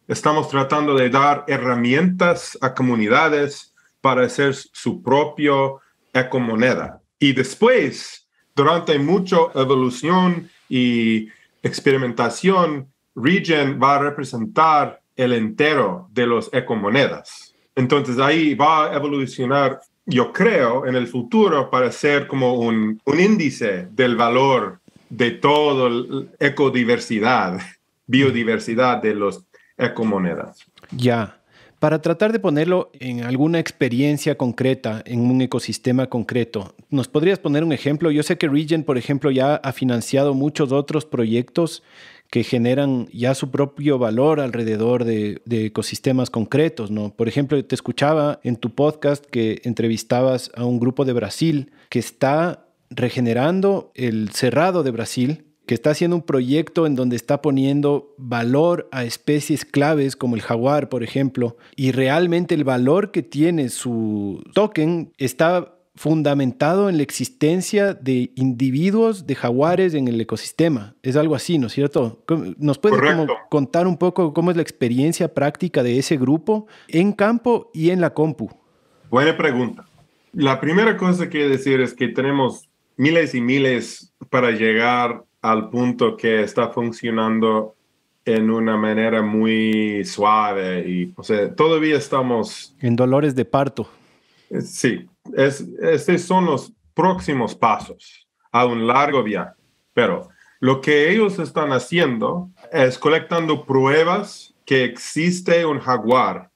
Estamos tratando de dar herramientas a comunidades para hacer su propio ecomoneda. Y después, durante mucha evolución y experimentación, Regen va a representar el entero de los ecomonedas. Entonces ahí va a evolucionar, yo creo, en el futuro para ser como un índice del valor de toda la ecodiversidad, biodiversidad de los ecomonedas. Ya. Para tratar de ponerlo en alguna experiencia concreta, en un ecosistema concreto, ¿nos podrías poner un ejemplo? Yo sé que Regen, por ejemplo, ya ha financiado muchos otros proyectos que generan ya su propio valor alrededor de ecosistemas concretos, ¿no? Por ejemplo, te escuchaba en tu podcast que entrevistabas a un grupo de Brasil que está regenerando el Cerrado de Brasil, que está haciendo un proyecto en donde está poniendo valor a especies claves como el jaguar, por ejemplo, y realmente el valor que tiene su token está fundamentado en la existencia de individuos de jaguares en el ecosistema. Es algo así, ¿no es cierto? ¿Nos puedes como contar un poco cómo es la experiencia práctica de ese grupo en campo y en la compu? Buena pregunta. La primera cosa que decir es que tenemos miles y miles para llegar al punto que está funcionando en una manera muy suave y, o sea, todavía estamos en dolores de parto. Sí, estos son los próximos pasos a un largo viaje, pero lo que ellos están haciendo es colectando pruebas que existe un jaguar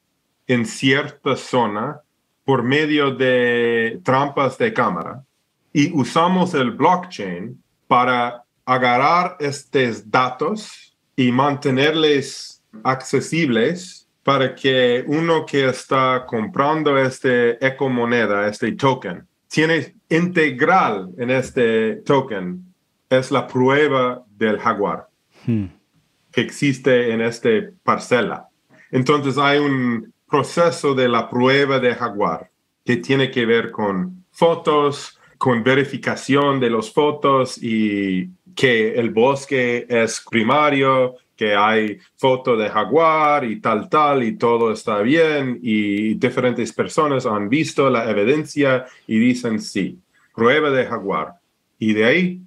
en cierta zona por medio de trampas de cámara y usamos el blockchain para agarrar estos datos y mantenerles accesibles para que uno que está comprando este ecomoneda, este token, tiene integral en este token, es la prueba del jaguar que existe en esta parcela. Entonces hay un proceso de la prueba de jaguar que tiene que ver con fotos, con verificación de las fotos y que el bosque es primario, que hay foto de jaguar y tal, y todo está bien y diferentes personas han visto la evidencia y dicen sí, prueba de jaguar. Y de ahí,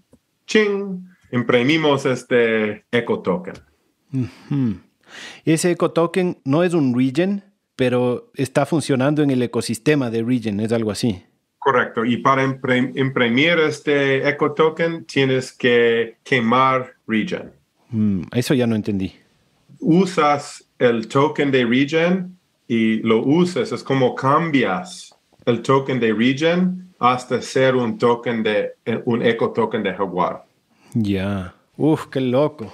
¡ching!, imprimimos este ecotoken. Uh-huh. Ese ecotoken no es un Regen, pero está funcionando en el ecosistema de Regen, es algo así. Correcto. Y para imprimir este ecotoken tienes que quemar Regen. Eso ya no entendí. Usas el token de Regen y lo usas, es como cambias el token de Regen hasta ser un token un ecotoken de jaguar. Ya. Qué loco.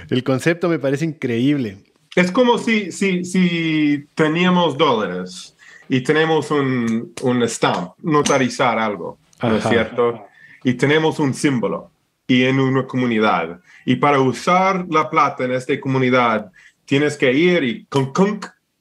El concepto me parece increíble. Es como si teníamos dólares y tenemos un stamp, notarizar algo, ¿no es cierto? Y tenemos un símbolo y en una comunidad. Y para usar la plata en esta comunidad, tienes que ir y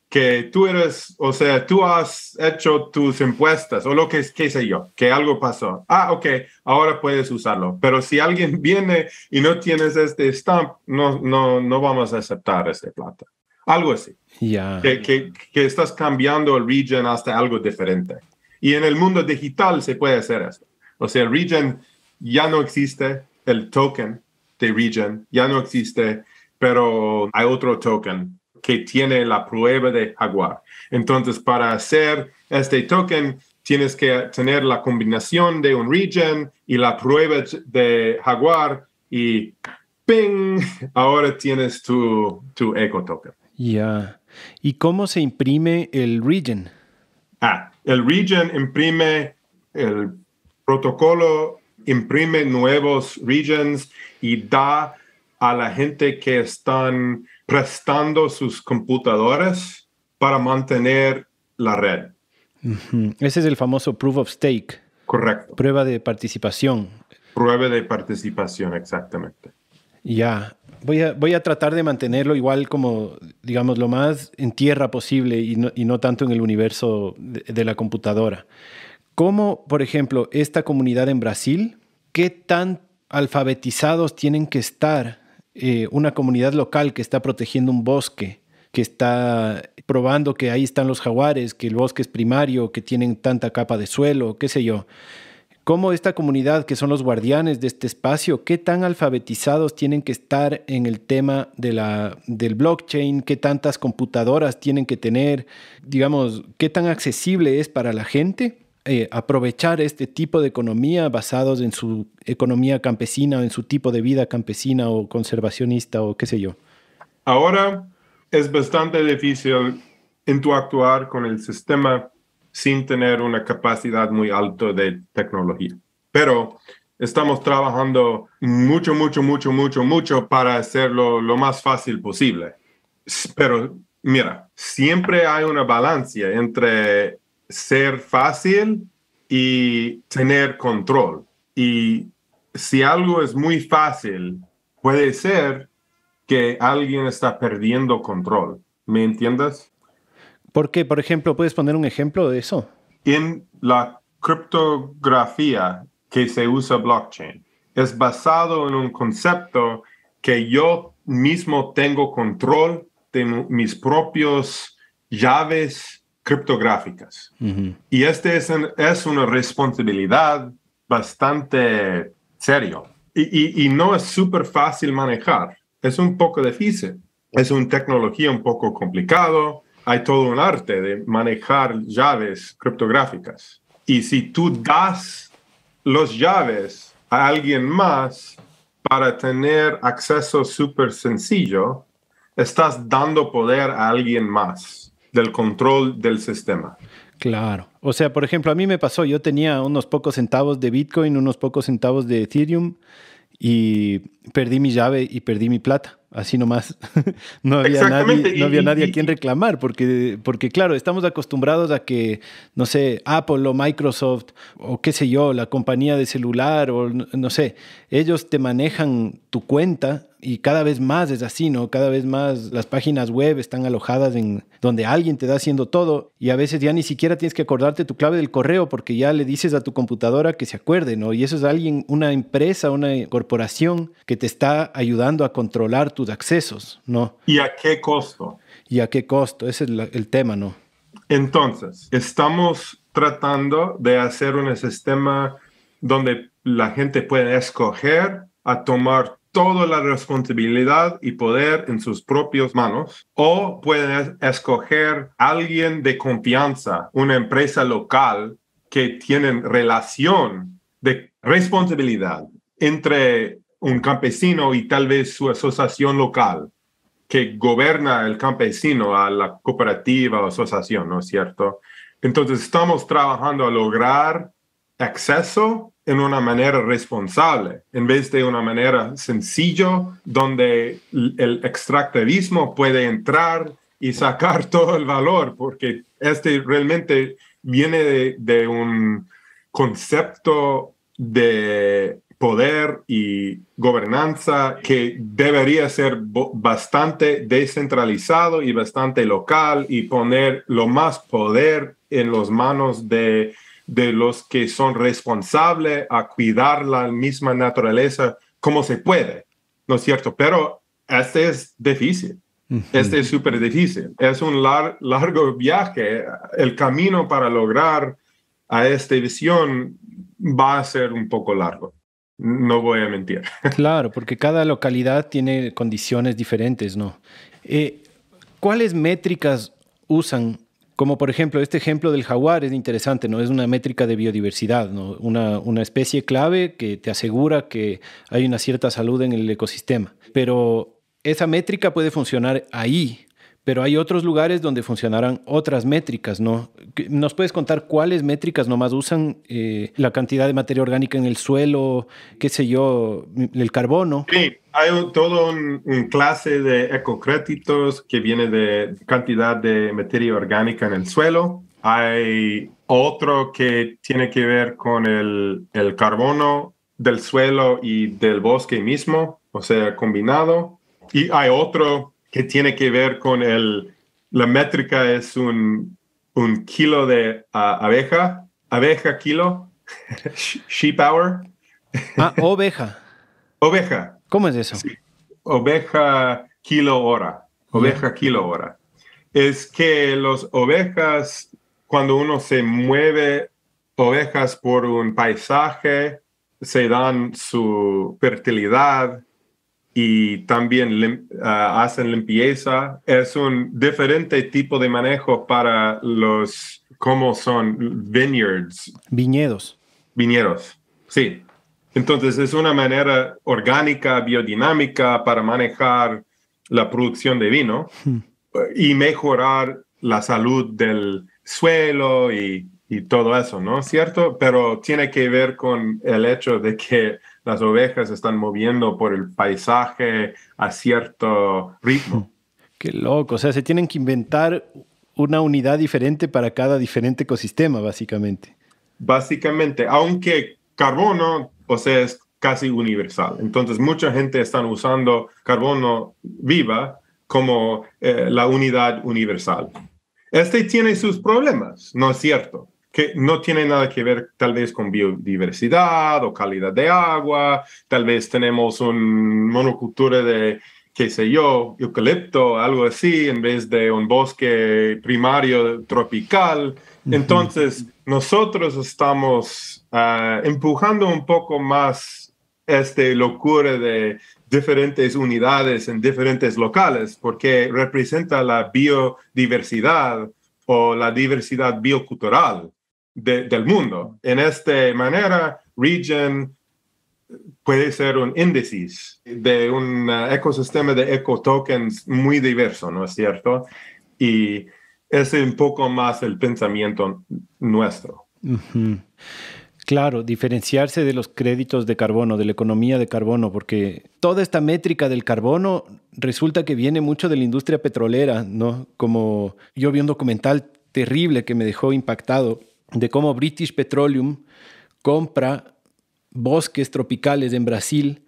que tú eres, o sea, tú has hecho tus impuestos o lo que qué sé yo, que algo pasó. Ok, ahora puedes usarlo. Pero si alguien viene y no tienes este stamp, no vamos a aceptar esta plata. Algo así. Yeah. Que estás cambiando el Regen hasta algo diferente. Y en el mundo digital se puede hacer esto. O sea, el Regen ya no existe, el token de Regen ya no existe, pero hay otro token que tiene la prueba de jaguar. Entonces, para hacer este token, tienes que tener la combinación de un Regen y la prueba de jaguar y ¡ping! Ahora tienes tu ecotoken. Ya. ¿Y cómo se imprime el Regen? El Regen imprime, el protocolo imprime nuevos Regens y da a la gente que están prestando sus computadoras para mantener la red. Uh-huh. Ese es el famoso Proof of Stake. Correcto. Prueba de participación. Prueba de participación, exactamente. Ya. Voy a tratar de mantenerlo igual como, digamos, lo más en tierra posible y no tanto en el universo de la computadora. ¿Cómo, por ejemplo, esta comunidad en Brasil, qué tan alfabetizados tienen que estar una comunidad local que está protegiendo un bosque, que está probando que ahí están los jaguares, que el bosque es primario, que tienen tanta capa de suelo, qué sé yo? ¿Cómo esta comunidad, que son los guardianes de este espacio, qué tan alfabetizados tienen que estar en el tema del blockchain? ¿Qué tantas computadoras tienen que tener? Digamos, ¿qué tan accesible es para la gente aprovechar este tipo de economía basados en su economía campesina o en su tipo de vida campesina o conservacionista o qué sé yo? Ahora es bastante difícil interactuar con el sistema sin tener una capacidad muy alta de tecnología. Pero estamos trabajando mucho para hacerlo lo más fácil posible. Pero mira, siempre hay una balanza entre ser fácil y tener control. Y si algo es muy fácil, puede ser que alguien está perdiendo control. ¿Me entiendes? ¿Por qué? Por ejemplo, ¿puedes poner un ejemplo de eso? En la criptografía que se usa blockchain, es basado en un concepto que yo mismo tengo control de mis propios llaves criptográficas. Ujú. Y este es una responsabilidad bastante serio. Y no es súper fácil manejar. Es un poco difícil. Es una tecnología un poco complicado. Hay todo un arte de manejar llaves criptográficas. Y si tú das los llaves a alguien más para tener acceso súper sencillo, estás dando poder a alguien más del control del sistema. Claro. O sea, por ejemplo, a mí me pasó, yo tenía unos pocos centavos de Bitcoin, unos pocos centavos de Ethereum y perdí mi llave y perdí mi plata. Así nomás. Exactamente. No había nadie a quien reclamar porque, claro, estamos acostumbrados a que, no sé, Apple o Microsoft o qué sé yo, la compañía de celular o no sé, ellos te manejan tu cuenta y cada vez más es así, ¿no? Cada vez más las páginas web están alojadas en donde alguien te da haciendo todo y a veces ya ni siquiera tienes que acordarte tu clave del correo porque ya le dices a tu computadora que se acuerde, ¿no? Y eso es alguien, una empresa, una corporación que te está ayudando a controlar tus accesos, ¿no? ¿Y a qué costo? ¿Y a qué costo? Ese es el tema, ¿no? Entonces, estamos tratando de hacer un sistema donde la gente puede escoger a tomar toda la responsabilidad y poder en sus propias manos, o pueden escoger a alguien de confianza, una empresa local que tienen relación de responsabilidad entre un campesino y tal vez su asociación local que gobierna el campesino a la cooperativa o asociación, ¿no es cierto? Entonces estamos trabajando a lograr acceso en una manera responsable, en vez de una manera sencilla, donde el extractivismo puede entrar y sacar todo el valor, porque este realmente viene de un concepto de poder y gobernanza que debería ser bastante descentralizado y bastante local y poner lo más poder en las manos de los que son responsables a cuidar la misma naturaleza como se puede, ¿no es cierto? Pero este es difícil. Este es súper difícil. Es un largo viaje. El camino para lograr a esta visión va a ser un poco largo. No voy a mentir. Claro, porque cada localidad tiene condiciones diferentes, ¿no? ¿Cuáles métricas usan? Como por ejemplo, este ejemplo del jaguar es interesante, ¿no? Es una métrica de biodiversidad, ¿no? Una especie clave que te asegura que hay una cierta salud en el ecosistema. Pero esa métrica puede funcionar ahí, pero hay otros lugares donde funcionarán otras métricas, ¿no? ¿Nos puedes contar cuáles métricas nomás usan la cantidad de materia orgánica en el suelo, qué sé yo, el carbono? Sí, hay todo un clase de ecocréditos que viene de cantidad de materia orgánica en el suelo. Hay otro que tiene que ver con el carbono del suelo y del bosque mismo, o sea, combinado. Y hay otro que tiene que ver con la métrica es un kilo de abeja kilo, sheep hour, Ah, oveja. oveja. ¿Cómo es eso? Sí, oveja kilo hora, Ya. oveja kilo hora. Es que las ovejas, cuando uno se mueve ovejas por un paisaje, se dan su fertilidad y también hacen limpieza. Es un diferente tipo de manejo para los, ¿cómo son? Vineyards. Viñedos. Viñedos, sí. Entonces es una manera orgánica, biodinámica para manejar la producción de vino y mejorar la salud del suelo y todo eso, ¿no? ¿Cierto? Pero tiene que ver con el hecho de que las ovejas se están moviendo por el paisaje a cierto ritmo. Qué loco. O sea, se tienen que inventar una unidad diferente para cada diferente ecosistema, básicamente. Básicamente, aunque carbono, o sea, es casi universal. Entonces, mucha gente está usando carbono viva como la unidad universal. Este tiene sus problemas, ¿no es cierto? Que no tiene nada que ver tal vez con biodiversidad o calidad de agua. Tal vez tenemos un monocultura de, qué sé yo, eucalipto, algo así, en vez de un bosque primario tropical. Entonces, nosotros estamos empujando un poco más esta locura de diferentes unidades en diferentes locales, porque representa la biodiversidad o la diversidad biocultural del mundo. En esta manera, Regen puede ser un índice de un ecosistema de ecotokens muy diverso, ¿no es cierto? Y es un poco más el pensamiento nuestro. Claro, diferenciarse de los créditos de carbono, de la economía de carbono, porque toda esta métrica del carbono resulta que viene mucho de la industria petrolera, ¿no? Como yo vi un documental terrible que me dejó impactado de cómo British Petroleum compra bosques tropicales en Brasil,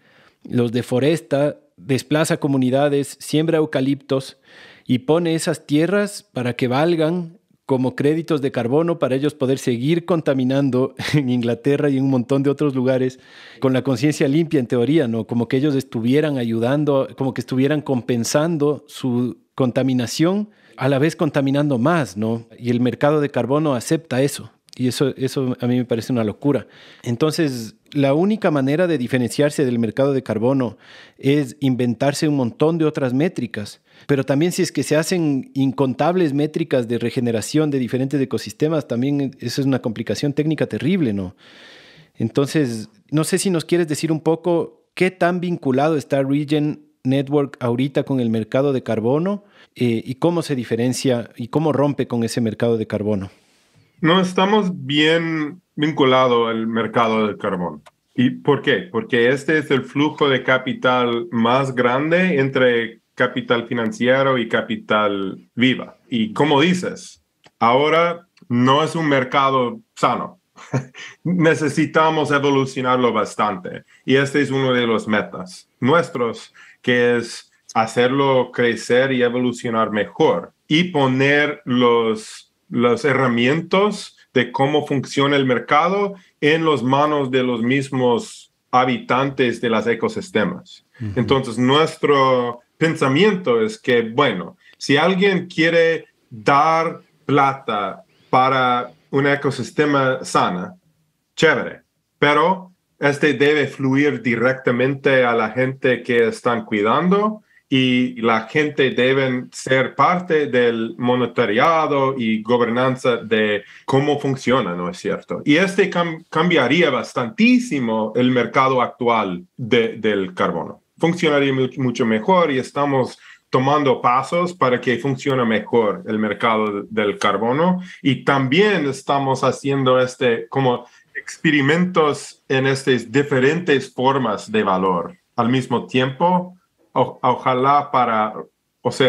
los deforesta, desplaza comunidades, siembra eucaliptos y pone esas tierras para que valgan como créditos de carbono para ellos poder seguir contaminando en Inglaterra y en un montón de otros lugares con la conciencia limpia en teoría, ¿no? Como que ellos estuvieran ayudando, como que estuvieran compensando su contaminación, a la vez contaminando más, ¿no? Y el mercado de carbono acepta eso. Y eso a mí me parece una locura. Entonces, la única manera de diferenciarse del mercado de carbono es inventarse un montón de otras métricas. Pero también si es que se hacen incontables métricas de regeneración de diferentes ecosistemas, también eso es una complicación técnica terrible, ¿no? Entonces, no sé si nos quieres decir un poco qué tan vinculado está Regen Network ahorita con el mercado de carbono y cómo se diferencia y cómo rompe con ese mercado de carbono. No estamos bien vinculados al mercado del carbón. ¿Y por qué? Porque este es el flujo de capital más grande entre capital financiero y capital viva. Y como dices, ahora no es un mercado sano. Necesitamos evolucionarlo bastante. Y este es uno de los metas nuestros, que es hacerlo crecer y evolucionar mejor y poner las herramientas de cómo funciona el mercado en las manos de los mismos habitantes de los ecosistemas. Entonces, nuestro pensamiento es que, bueno, si alguien quiere dar plata para un ecosistema sano, chévere, pero este debe fluir directamente a la gente que están cuidando y la gente debe ser parte del monitoreado y gobernanza de cómo funciona, ¿no es cierto? Y este cambiaría bastantísimo el mercado actual del carbono. Funcionaría mucho mejor y estamos tomando pasos para que funcione mejor el mercado del carbono y también estamos haciendo como experimentos en estas diferentes formas de valor al mismo tiempo. Ojalá para,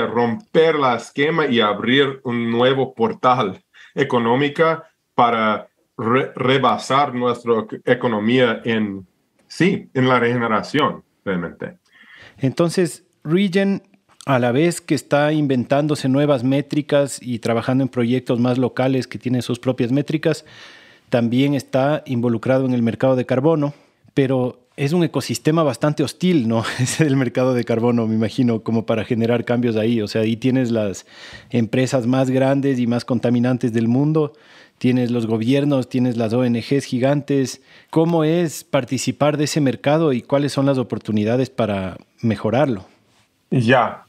romper la esquema y abrir un nuevo portal económico para rebasar nuestra economía en la regeneración, realmente. Entonces, Regen, a la vez que está inventándose nuevas métricas y trabajando en proyectos más locales que tienen sus propias métricas, también está involucrado en el mercado de carbono, pero es un ecosistema bastante hostil, ¿no? Ese del mercado de carbono, me imagino, como para generar cambios ahí. O sea, ahí tienes las empresas más grandes y más contaminantes del mundo, tienes los gobiernos, tienes las ONGs gigantes. ¿Cómo es participar de ese mercado y cuáles son las oportunidades para mejorarlo? Ya,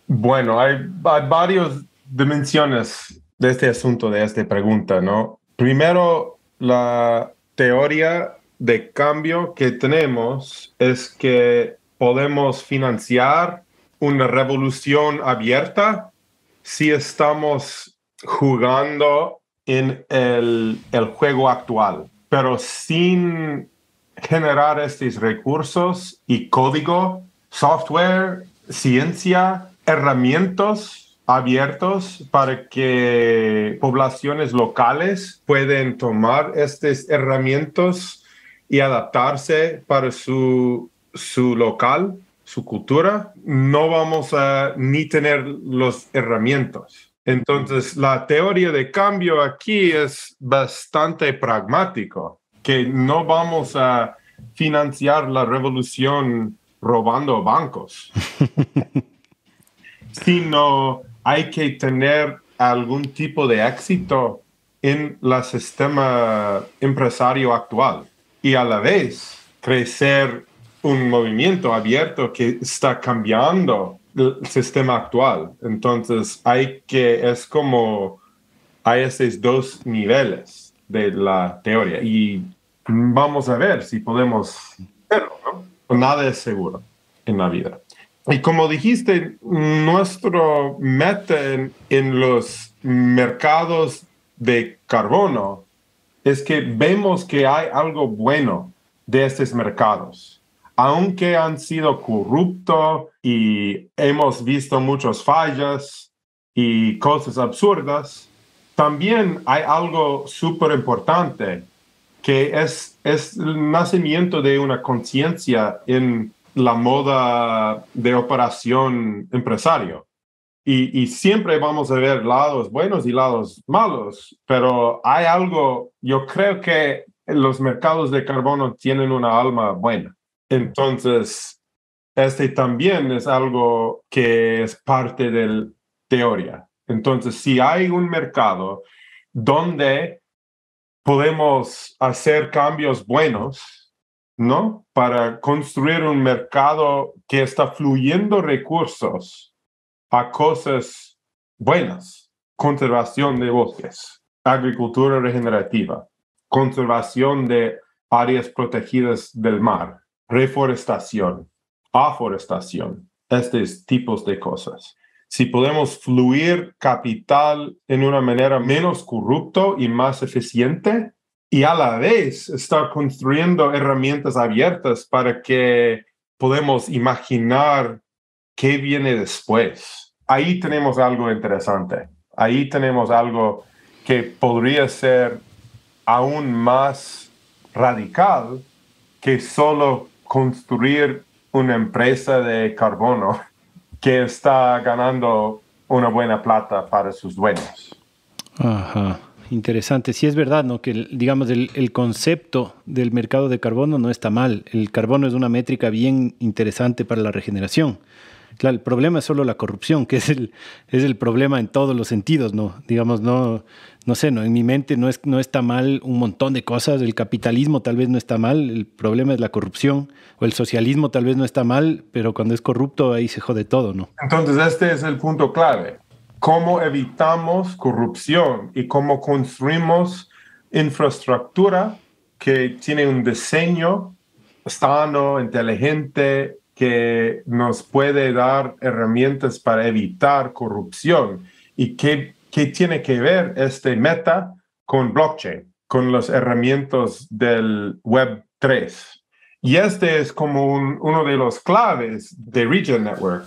bueno, hay varias dimensiones de este asunto, de esta pregunta, ¿no? Primero, la teoría de cambio que tenemos es que podemos financiar una revolución abierta si estamos jugando en el juego actual, pero sin generar estos recursos y código, software, ciencia, herramientas abiertos para que poblaciones locales puedan tomar estas herramientas y adaptarse para su local, su cultura. No vamos a ni tener las herramientas. Entonces, la teoría de cambio aquí es bastante pragmático, que no vamos a financiar la revolución robando bancos, sino hay que tener algún tipo de éxito en el sistema empresario actual y a la vez crecer un movimiento abierto que está cambiando el sistema actual. Entonces hay esos dos niveles de la teoría y vamos a ver si podemos hacerlo, ¿no? Nada es seguro en la vida. Y como dijiste, nuestro meta en los mercados de carbono es que vemos que hay algo bueno de estos mercados. Aunque han sido corruptos y hemos visto muchas fallas y cosas absurdas, también hay algo súper importante que es el nacimiento de una conciencia en la moda de operación empresario. Y siempre vamos a ver lados buenos y lados malos, pero hay algo, yo creo que los mercados de carbono tienen una alma buena. Entonces, este también es algo que es parte de la teoría. Entonces, si hay un mercado donde podemos hacer cambios buenos, ¿no? Para construir un mercado que está fluyendo recursos a cosas buenas, conservación de bosques, agricultura regenerativa, conservación de áreas protegidas del mar, reforestación, aforestación, estos tipos de cosas. Si podemos fluir capital en una manera menos corrupta y más eficiente, y a la vez estar construyendo herramientas abiertas para que podamos imaginar qué viene después. Ahí tenemos algo interesante. Ahí tenemos algo que podría ser aún más radical que solo construir una empresa de carbono que está ganando una buena plata para sus dueños. Ajá, interesante. Sí es verdad, ¿no? Que digamos el concepto del mercado de carbono no está mal. El carbono es una métrica bien interesante para la regeneración. Claro, el problema es solo la corrupción, que es el problema en todos los sentidos, ¿no? Digamos, no sé, ¿no? En mi mente no está mal un montón de cosas. El capitalismo tal vez no está mal, el problema es la corrupción. O el socialismo tal vez no está mal, pero cuando es corrupto ahí se jode todo, ¿no? Entonces, este es el punto clave. ¿Cómo evitamos corrupción y cómo construimos infraestructura que tiene un diseño sano, inteligente, que nos puede dar herramientas para evitar corrupción? ¿Y qué tiene que ver este meta con blockchain, con las herramientas del Web3? Y este es como uno de los claves de Regen Network.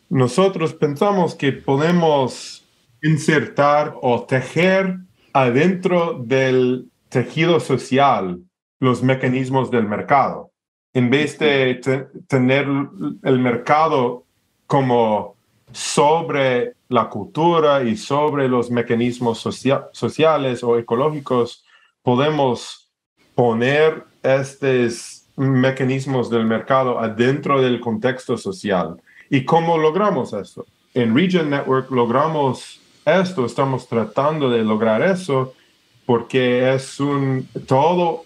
Nosotros pensamos que podemos insertar o tejer adentro del tejido social los mecanismos del mercado. En vez de tener el mercado como sobre la cultura y sobre los mecanismos sociales o ecológicos, podemos poner estos mecanismos del mercado adentro del contexto social. ¿Y cómo logramos esto? En Regen Network logramos esto, estamos tratando de lograr eso porque todo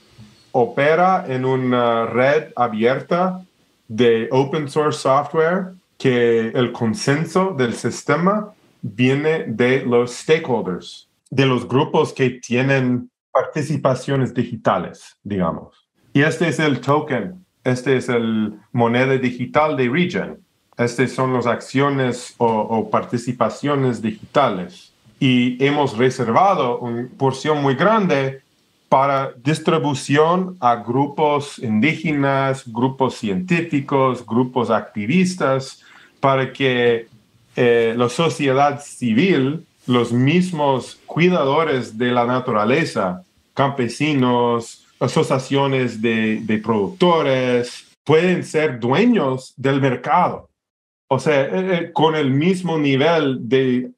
opera en una red abierta de open source software que el consenso del sistema viene de los stakeholders, de los grupos que tienen participaciones digitales, digamos. Y este es el token, este es el moneda digital de Regen. Estas son las acciones o participaciones digitales. Y hemos reservado una porción muy grande para distribución a grupos indígenas, grupos científicos, grupos activistas, para que la sociedad civil, los mismos cuidadores de la naturaleza, campesinos, asociaciones de productores, pueden ser dueños del mercado. O sea, con el mismo nivel de,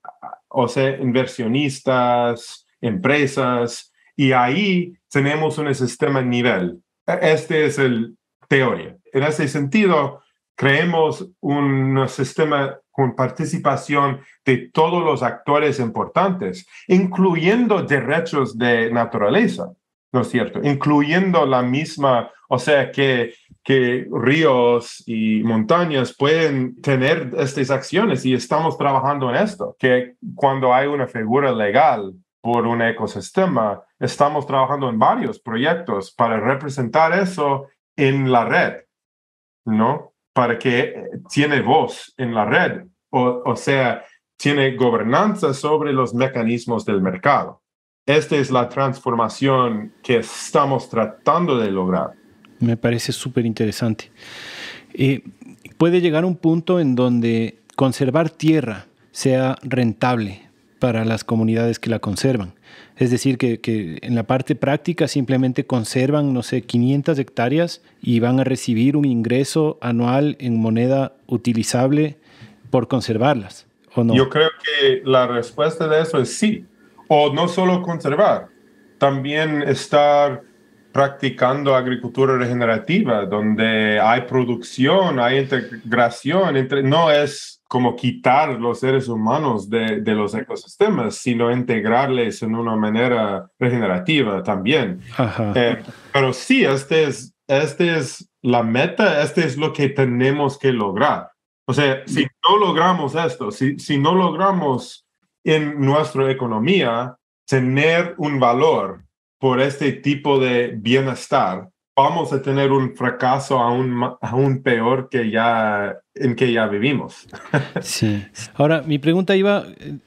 o sea, inversionistas, empresas, y ahí tenemos un sistema nivel. Este es el teoría. En ese sentido, creemos un sistema con participación de todos los actores importantes, incluyendo derechos de naturaleza, ¿no es cierto? Incluyendo la misma, o sea, que ríos y montañas pueden tener estas acciones y estamos trabajando en esto, que cuando hay una figura legal por un ecosistema, estamos trabajando en varios proyectos para representar eso en la red, ¿no? Para que tiene voz en la red, o sea, tiene gobernanza sobre los mecanismos del mercado. Esta es la transformación que estamos tratando de lograr. Me parece súper interesante. Puede llegar un punto en donde conservar tierra sea rentable para las comunidades que la conservan. Es decir, que en la parte práctica simplemente conservan, no sé, 500 hectáreas y van a recibir un ingreso anual en moneda utilizable por conservarlas, ¿o no? Yo creo que la respuesta de eso es sí. O no solo conservar, también estar practicando agricultura regenerativa, donde hay producción, hay integración, no es como quitar los seres humanos de los ecosistemas, sino integrarles en una manera regenerativa también. Pero sí, esta es la meta, es lo que tenemos que lograr. O sea, si no logramos esto, si no logramos en nuestra economía tener un valor por este tipo de bienestar, vamos a tener un fracaso aún peor en que ya vivimos. Sí. Ahora, mi pregunta iba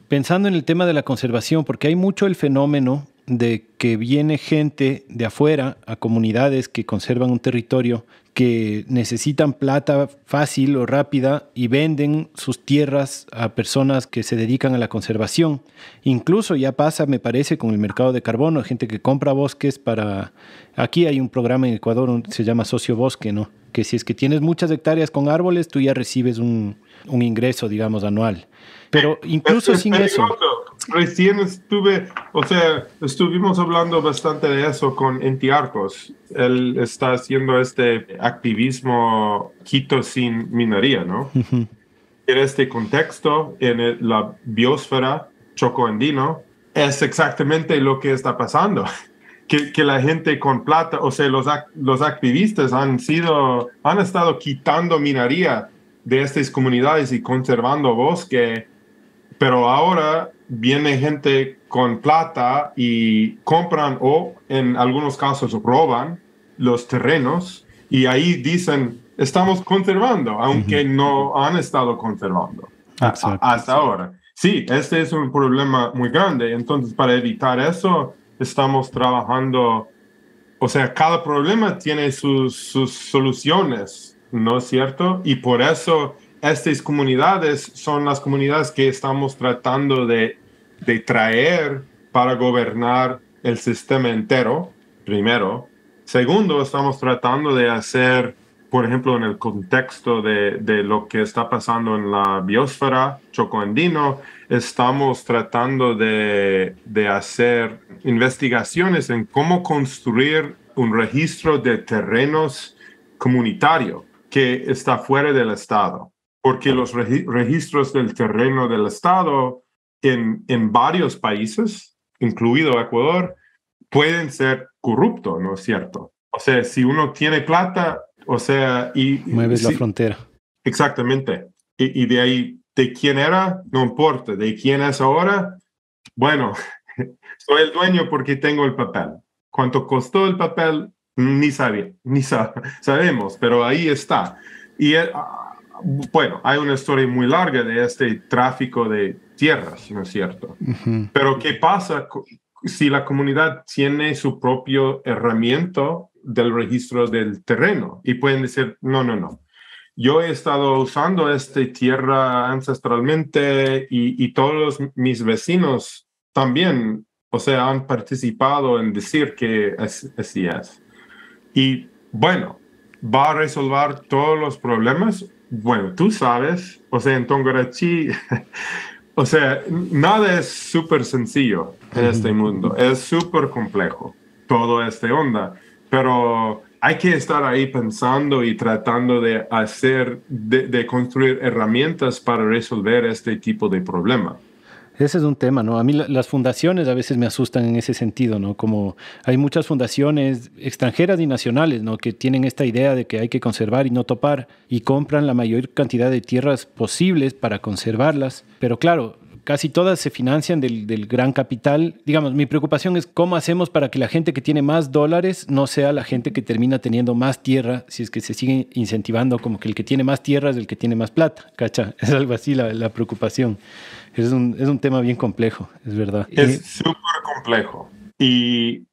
pensando en el tema de la conservación, porque hay mucho el fenómeno de que viene gente de afuera a comunidades que conservan un territorio, que necesitan plata fácil o rápida y venden sus tierras a personas que se dedican a la conservación. Incluso ya pasa, me parece, con el mercado de carbono, gente que compra bosques para... Aquí hay un programa en Ecuador, se llama Socio Bosque, ¿no? Que si es que tienes muchas hectáreas con árboles, tú ya recibes un ingreso, digamos, anual. Pero incluso sin eso... Recién estuvimos hablando bastante de eso con Inti Arcos. Él está haciendo este activismo Quito sin minería, ¿no? Uh-huh. En este contexto, en la biosfera chocoandino, es exactamente lo que está pasando. Que la gente con plata, o sea, los activistas han estado quitando minería de estas comunidades y conservando bosque, pero ahora viene gente con plata y compran o en algunos casos roban los terrenos y ahí dicen, estamos conservando, aunque no han estado conservando hasta ahora. Sí, este es un problema muy grande. Entonces, para evitar eso, estamos trabajando, o sea, cada problema tiene sus soluciones, ¿no es cierto? Y por eso estas comunidades son las comunidades que estamos tratando de traer para gobernar el sistema entero, primero. Segundo, estamos tratando de hacer, por ejemplo, en el contexto de lo que está pasando en la biosfera chocoandino, estamos tratando de hacer investigaciones en cómo construir un registro de terrenos comunitario que está fuera del Estado, porque los registros del terreno del Estado en varios países, incluido Ecuador, pueden ser corruptos, ¿no es cierto? O sea, si uno tiene plata, o sea... Mueves la frontera. Exactamente. Y de ahí, de quién era, no importa. De quién es ahora, bueno, soy el dueño porque tengo el papel. ¿Cuánto costó el papel? Ni sabemos, pero ahí está. Y bueno, hay una historia muy larga de este tráfico de tierras, ¿no es cierto? Uh-huh. Pero ¿qué pasa si la comunidad tiene su propio herramienta del registro del terreno? Y pueden decir, no. Yo he estado usando esta tierra ancestralmente y todos mis vecinos también, o sea, han participado en decir que así es. Y bueno, ¿va a resolver todos los problemas? Bueno, tú sabes, o sea, en Tongarachi, o sea, nada es súper sencillo en este mundo, es súper complejo, todo esta onda, pero hay que estar ahí pensando y tratando de de construir herramientas para resolver este tipo de problema. Ese es un tema, ¿no? A mí las fundaciones a veces me asustan en ese sentido, ¿no? Como hay muchas fundaciones extranjeras y nacionales, ¿no? Que tienen esta idea de que hay que conservar y no topar y compran la mayor cantidad de tierras posibles para conservarlas. Pero claro, casi todas se financian del gran capital. Digamos, mi preocupación es cómo hacemos para que la gente que tiene más dólares no sea la gente que termina teniendo más tierra, si es que se sigue incentivando como que el que tiene más tierra es el que tiene más plata, ¿cacha? Es algo así la preocupación. Es un tema bien complejo, es verdad. Es súper complejo y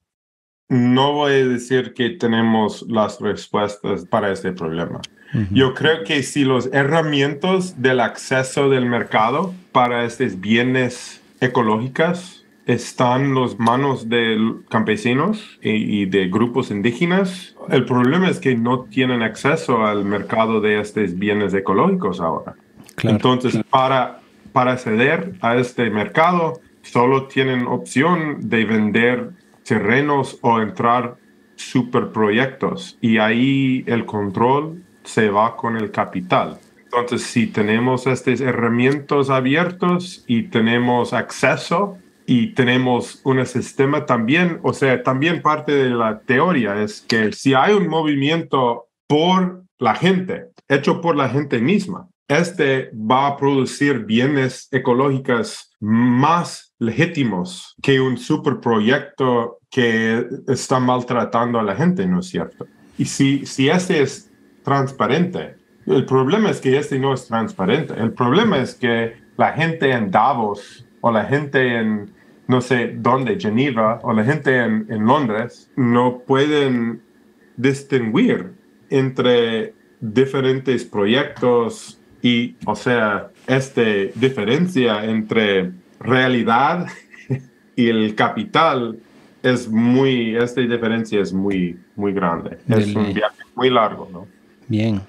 no voy a decir que tenemos las respuestas para este problema. Uh-huh. Yo creo que si los herramientas del acceso del mercado para estos bienes ecológicos están en las manos de campesinos y de grupos indígenas, el problema es que no tienen acceso al mercado de estos bienes ecológicos ahora. Claro, entonces, claro. Para acceder a este mercado, solo tienen opción de vender terrenos o entrar superproyectos. Y ahí el control se va con el capital. Entonces, si tenemos estas herramientas abiertas y tenemos acceso y tenemos un sistema también, o sea, también parte de la teoría es que si hay un movimiento por la gente, hecho por la gente misma, va a producir bienes ecológicos más legítimos que un superproyecto que está maltratando a la gente, ¿no es cierto? Y si este es transparente, el problema es que este no es transparente. El problema es que la gente en Davos o la gente en no sé dónde, Geneva, o la gente en Londres, no pueden distinguir entre diferentes proyectos. Y, o sea, esta diferencia entre realidad y el capital esta diferencia es muy, muy grande. Es un viaje muy largo, ¿no? Bien.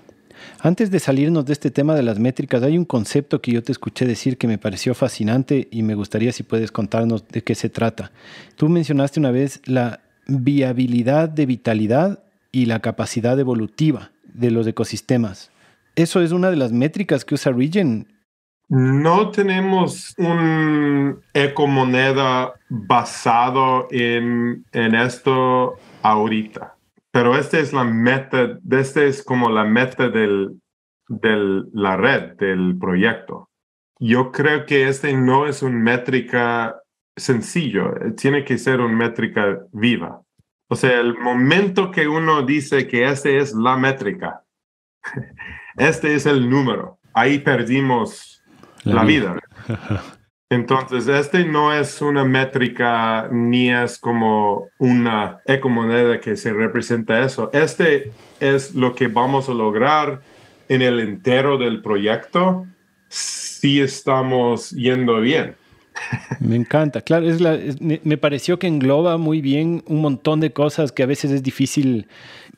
Antes de salirnos de este tema de las métricas, hay un concepto que yo te escuché decir que me pareció fascinante y me gustaría si puedes contarnos de qué se trata. Tú mencionaste una vez la viabilidad de vitalidad y la capacidad evolutiva de los ecosistemas. ¿Eso es una de las métricas que usa Regen? No tenemos un ecomoneda basado en esto ahorita, pero esta es como la meta de la red, del proyecto. Yo creo que no es una métrica sencillo, tiene que ser una métrica viva. O sea, el momento que uno dice que esta es la métrica, este es el número. Ahí perdimos la vida. Entonces, no es una métrica ni es como una ecomoneda que se representa eso. Es lo que vamos a lograr en el entero del proyecto si estamos yendo bien. Me encanta. Claro, me pareció que engloba muy bien un montón de cosas que a veces es difícil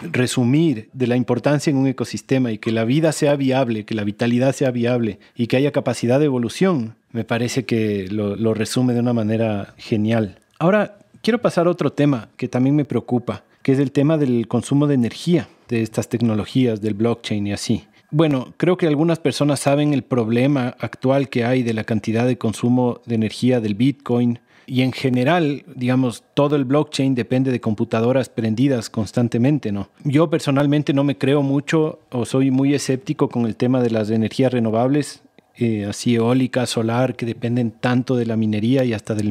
resumir de la importancia en un ecosistema y que la vida sea viable, que la vitalidad sea viable y que haya capacidad de evolución. Me parece que lo resume de una manera genial. Ahora, quiero pasar a otro tema que también me preocupa, que es el tema del consumo de energía. de estas tecnologías, del blockchain y así. Bueno, creo que algunas personas saben el problema actual que hay de la cantidad de consumo de energía del Bitcoin y en general, digamos, todo el blockchain depende de computadoras prendidas constantemente, ¿no? Yo personalmente no me creo mucho o soy muy escéptico con el tema de las energías renovables, así eólica, solar, que dependen tanto de la minería y hasta de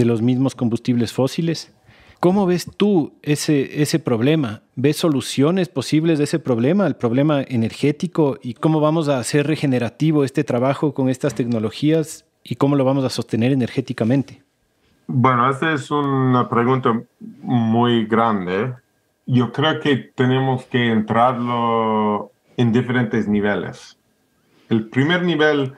los mismos combustibles fósiles. ¿Cómo ves tú ese problema? ¿Ves soluciones posibles de ese problema, el problema energético? ¿Y cómo vamos a hacer regenerativo este trabajo con estas tecnologías? ¿Y cómo lo vamos a sostener energéticamente? Bueno, esta es una pregunta muy grande. Yo creo que tenemos que entrarlo en diferentes niveles. El primer nivel,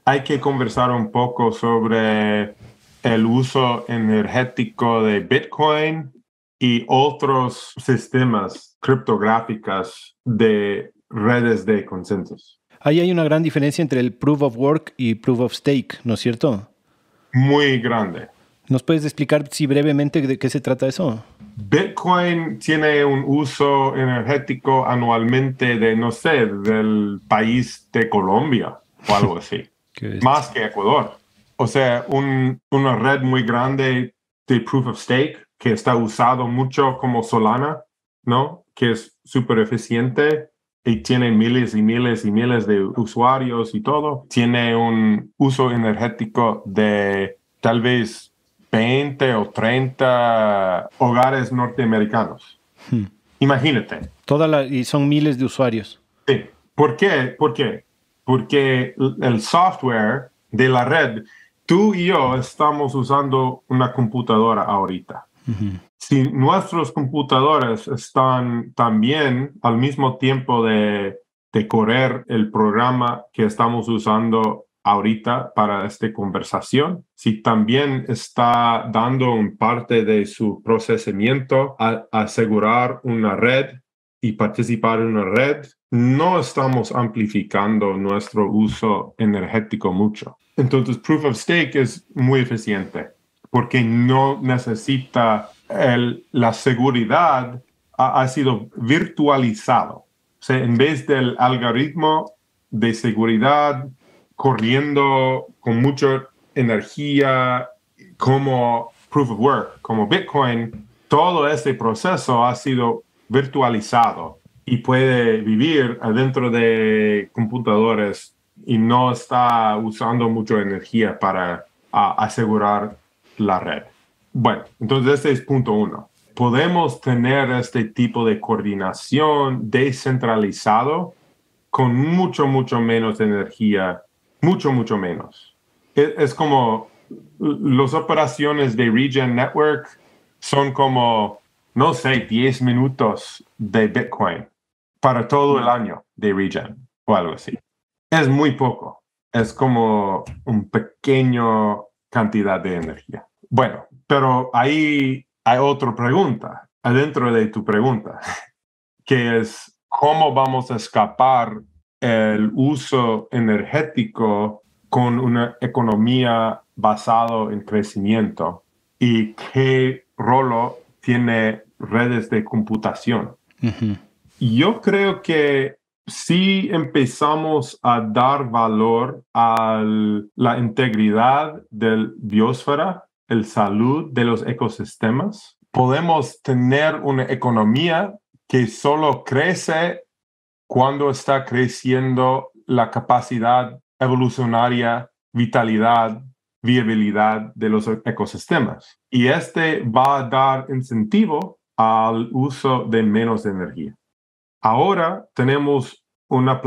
hay que conversar un poco sobre el uso energético de Bitcoin y otros sistemas criptográficos de redes de consensos. Ahí hay una gran diferencia entre el Proof of Work y Proof of Stake, ¿no es cierto? Muy grande. ¿Nos puedes explicar, si brevemente, de qué se trata eso? Bitcoin tiene un uso energético anualmente de, no sé, del país de Colombia o algo así, más que Ecuador. O sea, una red muy grande de Proof of Stake que está usado mucho como Solana, ¿no? Que es súper eficiente y tiene miles y miles y miles de usuarios y todo. Tiene un uso energético de tal vez 20 o 30 hogares norteamericanos. Imagínate. Y son miles de usuarios. Sí. ¿Por qué? ¿Por qué? Porque el software de la red, tú y yo estamos usando una computadora ahorita. Si nuestros computadores están también al mismo tiempo de correr el programa que estamos usando ahorita para esta conversación, si también está dando un parte de su procesamiento a asegurar una red y participar en una red, no estamos amplificando nuestro uso energético mucho. Entonces, Proof of Stake es muy eficiente porque no necesita la seguridad, ha sido virtualizado. O sea, en vez del algoritmo de seguridad corriendo con mucha energía como Proof of Work, como Bitcoin, todo ese proceso ha sido virtualizado y puede vivir adentro de computadores y no está usando mucha energía para asegurar la red. Bueno, entonces este es punto uno. Podemos tener este tipo de coordinación descentralizado con mucho, mucho menos energía, mucho, mucho menos. Es como las operaciones de Regen Network son como, no sé, 10 minutos de Bitcoin para todo el año de Regen o algo así. Es muy poco. Es como un pequeño cantidad de energía. Bueno, pero ahí hay otra pregunta, adentro de tu pregunta, que es cómo vamos a escapar el uso energético con una economía basada en crecimiento y qué rol tiene redes de computación. Yo creo que si empezamos a dar valor a la integridad del biosfera, el salud de los ecosistemas, podemos tener una economía que solo crece cuando está creciendo la capacidad evolucionaria, vitalidad, viabilidad de los ecosistemas. Y este va a dar incentivo al uso de menos energía. Ahora tenemos una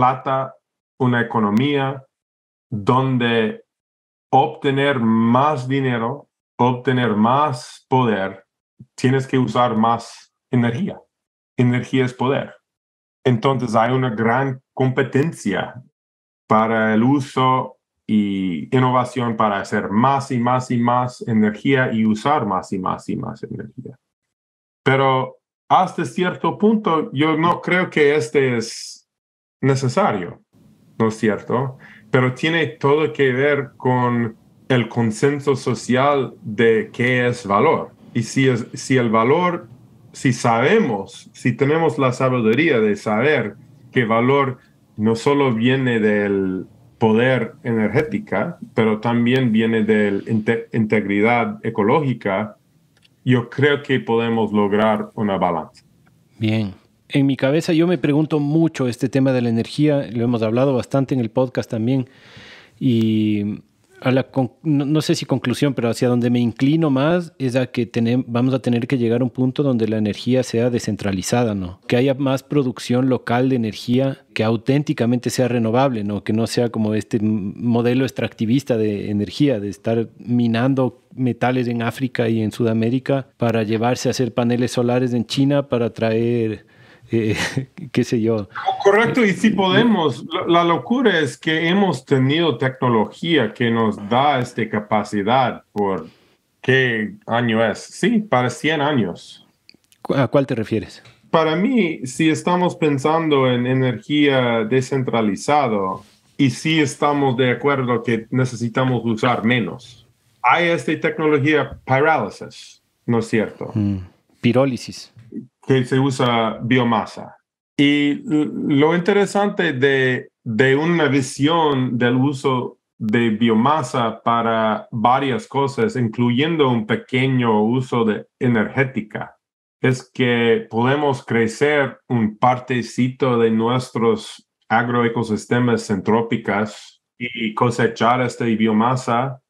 economía donde obtener más dinero, obtener más poder, tienes que usar más energía. Energía es poder. Entonces hay una gran competencia para el uso y innovación para hacer más y más y más energía y usar más y más y más energía. Pero hasta cierto punto yo no creo que este es necesario, ¿no es cierto? Pero tiene todo que ver con el consenso social de qué es valor. Y si el valor si sabemos, si tenemos la sabiduría de saber que valor no solo viene del poder energética, pero también viene de la integridad ecológica, yo creo que podemos lograr una balanza. Bien. En mi cabeza yo me pregunto mucho este tema de la energía, lo hemos hablado bastante en el podcast también, y no sé si conclusión, pero hacia donde me inclino más es a que vamos a tener que llegar a un punto donde la energía sea descentralizada, ¿no? Que haya más producción local de energía que auténticamente sea renovable, ¿no? Que no sea como este modelo extractivista de energía, de estar minando metales en África y en Sudamérica para llevarse a hacer paneles solares en China para traer... qué sé yo. Correcto, y si podemos, la locura es que hemos tenido tecnología que nos da esta capacidad por, ¿qué año es? Sí, para 100 años. ¿A cuál te refieres? Para mí, si estamos pensando en energía descentralizada y si estamos de acuerdo que necesitamos usar menos, hay esta tecnología pyrólisis, ¿no es cierto? Pirólisis. Que se usa biomasa. Y lo interesante de una visión del uso de biomasa para varias cosas, incluyendo un pequeño uso de energética, es que podemos crecer un partecito de nuestros agroecosistemas entrópicos y cosechar esta biomasa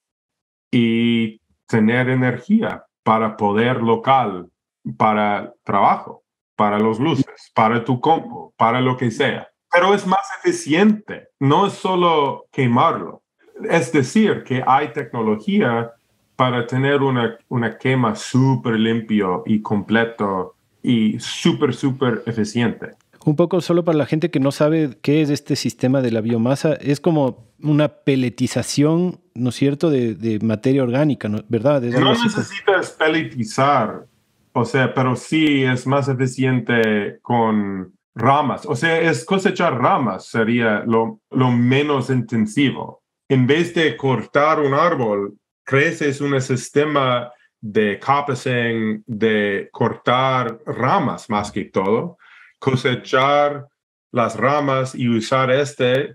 y tener energía para poder local, para trabajo, para los luces, para tu compu, para lo que sea. Pero es más eficiente, no es solo quemarlo. Es decir, que hay tecnología para tener una quema súper limpio y completo y súper eficiente. Un poco solo para la gente que no sabe qué es este sistema de la biomasa, es como una peletización, ¿no es cierto?, de materia orgánica, ¿no? ¿Verdad? No necesitas peletizar, o sea, pero sí es más eficiente con ramas. O sea, es cosechar ramas sería lo menos intensivo. En vez de cortar un árbol, creces un sistema de coppicing, de cortar ramas más que todo, cosechar las ramas y usar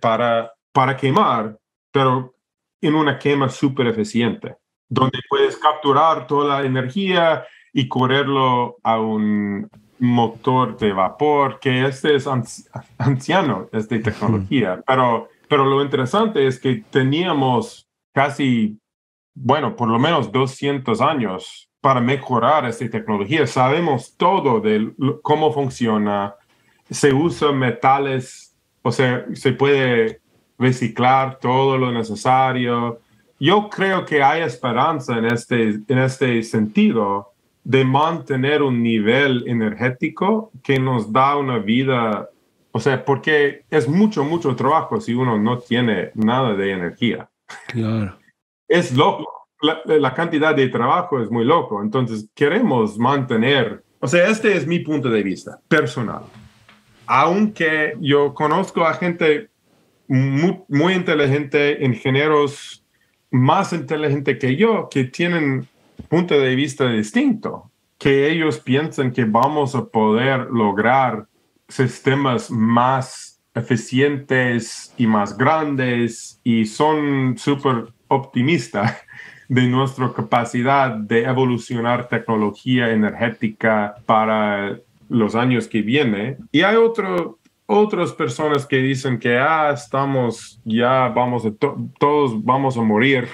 para quemar, pero en una quema súper eficiente, donde puedes capturar toda la energía y correrlo a un motor de vapor, que este es anciano, esta tecnología. Pero lo interesante es que teníamos casi, bueno, por lo menos 200 años para mejorar esta tecnología. Sabemos todo de cómo funciona. Se usan metales, o sea, se puede reciclar todo lo necesario. Yo creo que hay esperanza en este sentido de mantener un nivel energético que nos da una vida, o sea, porque es mucho trabajo si uno no tiene nada de energía. Claro. Es loco. La cantidad de trabajo es muy loco. Entonces, queremos mantener, o sea, este es mi punto de vista personal. Aunque yo conozco a gente muy inteligente, ingenieros más inteligentes que yo, que tienen punto de vista distinto, que ellos piensan que vamos a poder lograr sistemas más eficientes y más grandes y son súper optimistas de nuestra capacidad de evolucionar tecnología energética para los años que vienen. Y hay otras personas que dicen que todos vamos a morir.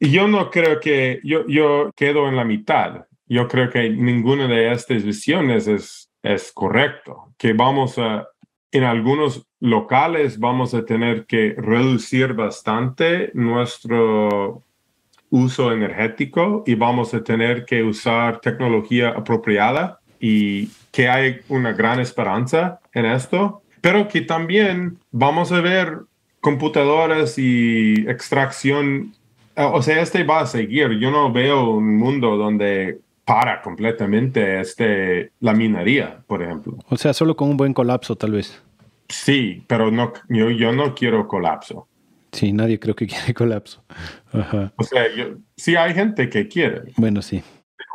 Y yo no creo que yo quedo en la mitad. Yo creo que ninguna de estas visiones es correcto. Que en algunos locales vamos a tener que reducir bastante nuestro uso energético y vamos a tener que usar tecnología apropiada y que hay una gran esperanza en esto, pero que también vamos a ver computadoras y extracción. O sea, va a seguir. Yo no veo un mundo donde para completamente la minería, por ejemplo. O sea, solo con un buen colapso, tal vez. Sí, pero no, yo no quiero colapso. Sí, nadie creo que quiere colapso. Ajá. O sea, sí hay gente que quiere. Bueno, sí.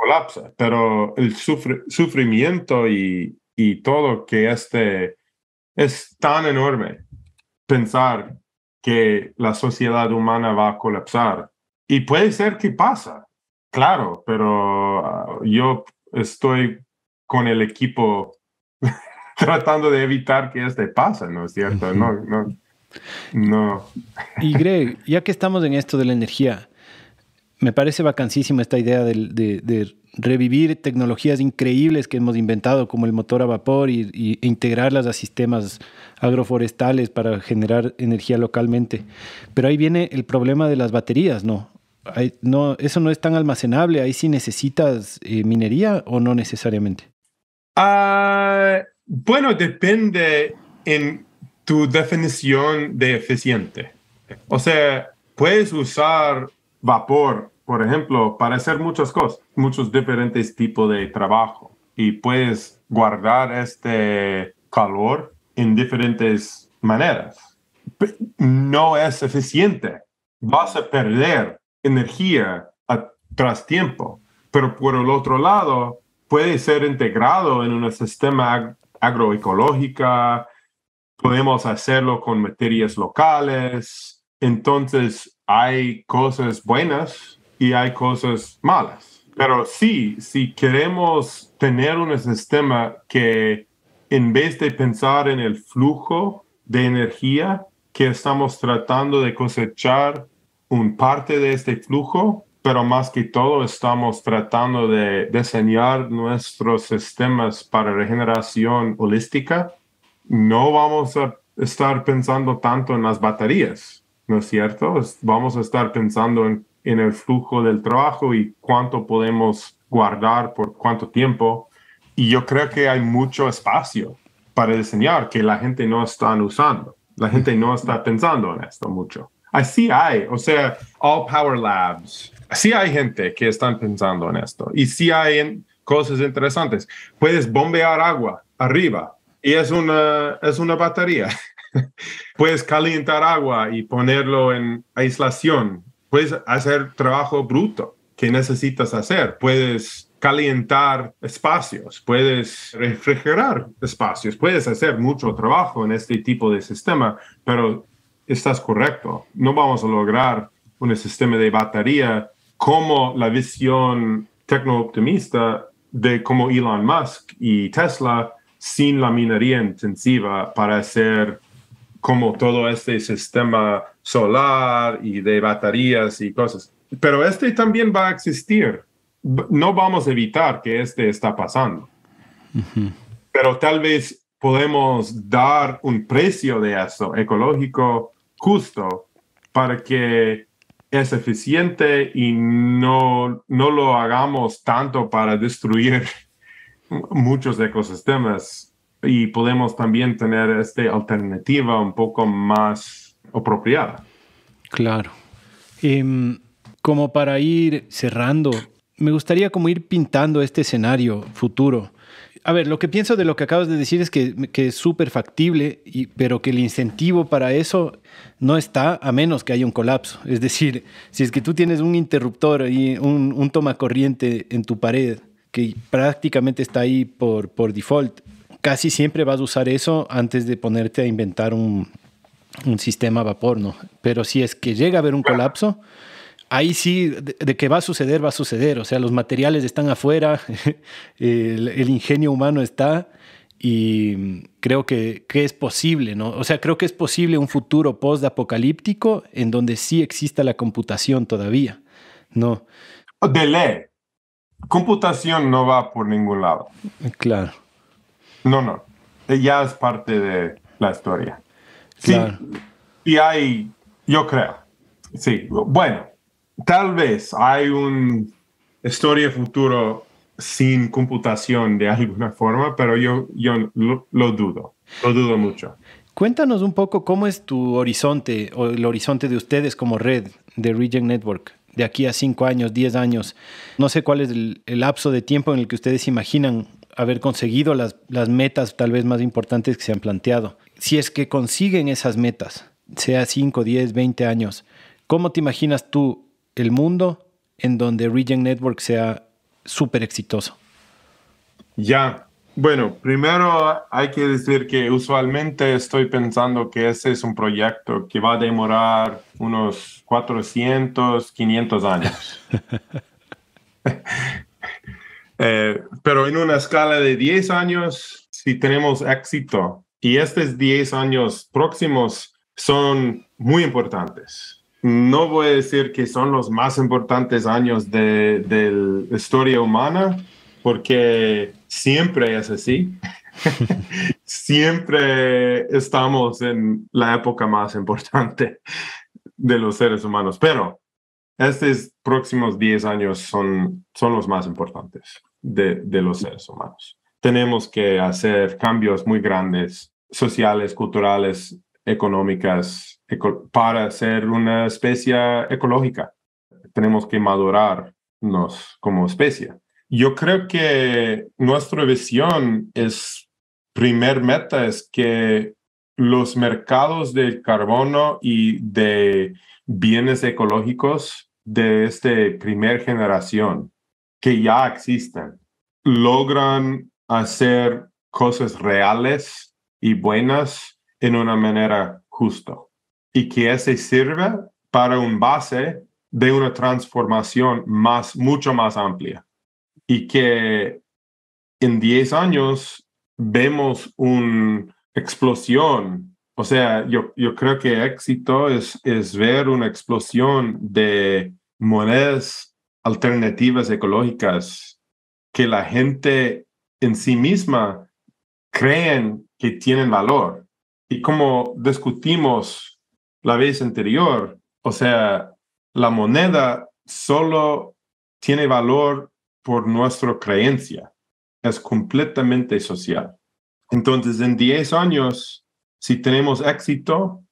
colapsa, pero el sufrimiento y todo que es tan enorme pensar que la sociedad humana va a colapsar. Y puede ser que pasa, claro, pero yo estoy con el equipo tratando de evitar que pase, ¿no es cierto? No. Y Greg, ya que estamos en esto de la energía, me parece vacancísima esta idea de revivir tecnologías increíbles que hemos inventado, como el motor a vapor e integrarlas a sistemas agroforestales para generar energía localmente. Pero ahí viene el problema de las baterías, ¿no? Eso no es tan almacenable. Ahí sí necesitas minería o no necesariamente. Bueno, depende en tu definición de eficiente. O sea, puedes usar vapor, por ejemplo, para hacer muchas cosas, muchos diferentes tipos de trabajo. Y puedes guardar este calor en diferentes maneras. No es eficiente. Vas a perder energía tras tiempo. Pero por el otro lado, puede ser integrado en un sistema agroecológico. Podemos hacerlo con materias locales. Entonces, hay cosas buenas y hay cosas malas. Pero sí, si queremos tener un sistema que, en vez de pensar en el flujo de energía, que estamos tratando de cosechar una parte de este flujo, pero más que todo estamos tratando de diseñar nuestros sistemas para regeneración holística, no vamos a estar pensando tanto en las baterías, ¿no es cierto? Vamos a estar pensando en el flujo del trabajo y cuánto podemos guardar por cuánto tiempo. Y yo creo que hay mucho espacio para diseñar que la gente no está usando. La gente no está pensando en esto mucho. Así hay, o sea, All Power Labs. Sí hay gente que están pensando en esto. Y sí hay cosas interesantes. Puedes bombear agua arriba y es una batería. Puedes calentar agua y ponerlo en aislación. Puedes hacer trabajo bruto que necesitas hacer. Puedes calentar espacios, puedes refrigerar espacios, puedes hacer mucho trabajo en este tipo de sistema, pero estás correcto. No vamos a lograr un sistema de batería como la visión tecno-optimista de como Elon Musk y Tesla sin la minería intensiva para hacer como todo este sistema solar y de baterías y cosas. Pero también va a existir. No vamos a evitar que está pasando. Uh-huh. Pero tal vez podemos dar un precio de eso ecológico justo para que es eficiente y no lo hagamos tanto para destruir muchos ecosistemas y podemos también tener esta alternativa un poco más apropiada. Claro. Como para ir cerrando, me gustaría como ir pintando este escenario futuro. A ver, lo que pienso de lo que acabas de decir es que es súper factible, pero que el incentivo para eso no está a menos que haya un colapso. Es decir, si es que tú tienes un interruptor y un tomacorriente en tu pared que prácticamente está ahí por default, casi siempre vas a usar eso antes de ponerte a inventar un sistema a vapor, ¿no? Pero si es que llega a haber un colapso, ahí sí, de que va a suceder, va a suceder. O sea, los materiales están afuera, el ingenio humano está, y creo que es posible, ¿no? O sea, creo que es posible un futuro post-apocalíptico en donde sí exista la computación todavía, ¿no? De ley. Computación no va por ningún lado. Claro. No. Ya es parte de la historia. Claro. Sí, hay, yo creo. Sí, bueno, tal vez hay una historia futuro sin computación de alguna forma, pero yo lo dudo mucho. Cuéntanos un poco cómo es tu horizonte o el horizonte de ustedes como red de Regen Network de aquí a 5 años, 10 años. No sé cuál es el lapso de tiempo en el que ustedes imaginan haber conseguido las metas tal vez más importantes que se han planteado. Si es que consiguen esas metas, sea 5, 10, 20 años, ¿cómo te imaginas tú el mundo en donde Regen Network sea súper exitoso? Ya. Bueno, primero hay que decir que usualmente estoy pensando que ese es un proyecto que va a demorar unos 400, 500 años. Pero en una escala de 10 años, si tenemos éxito, y estos 10 años próximos son muy importantes. No voy a decir que son los más importantes años de la historia humana, porque siempre es así. Siempre estamos en la época más importante de los seres humanos, pero estos próximos 10 años son los más importantes de los seres humanos. Tenemos que hacer cambios muy grandes, sociales, culturales, económicas, para ser una especie ecológica. Tenemos que madurarnos como especie. Yo creo que nuestra visión primer meta es que los mercados del carbono y de bienes ecológicos de esta primera generación que ya existen logran hacer cosas reales y buenas en una manera justa y que ese sirve para un base de una transformación mucho más amplia y que en 10 años vemos una explosión. O sea, yo creo que éxito es ver una explosión de monedas alternativas ecológicas que la gente en sí misma creen que tienen valor. Y como discutimos la vez anterior, o sea, la moneda solo tiene valor por nuestra creencia. Es completamente social. Entonces, en 10 años, si tenemos éxito,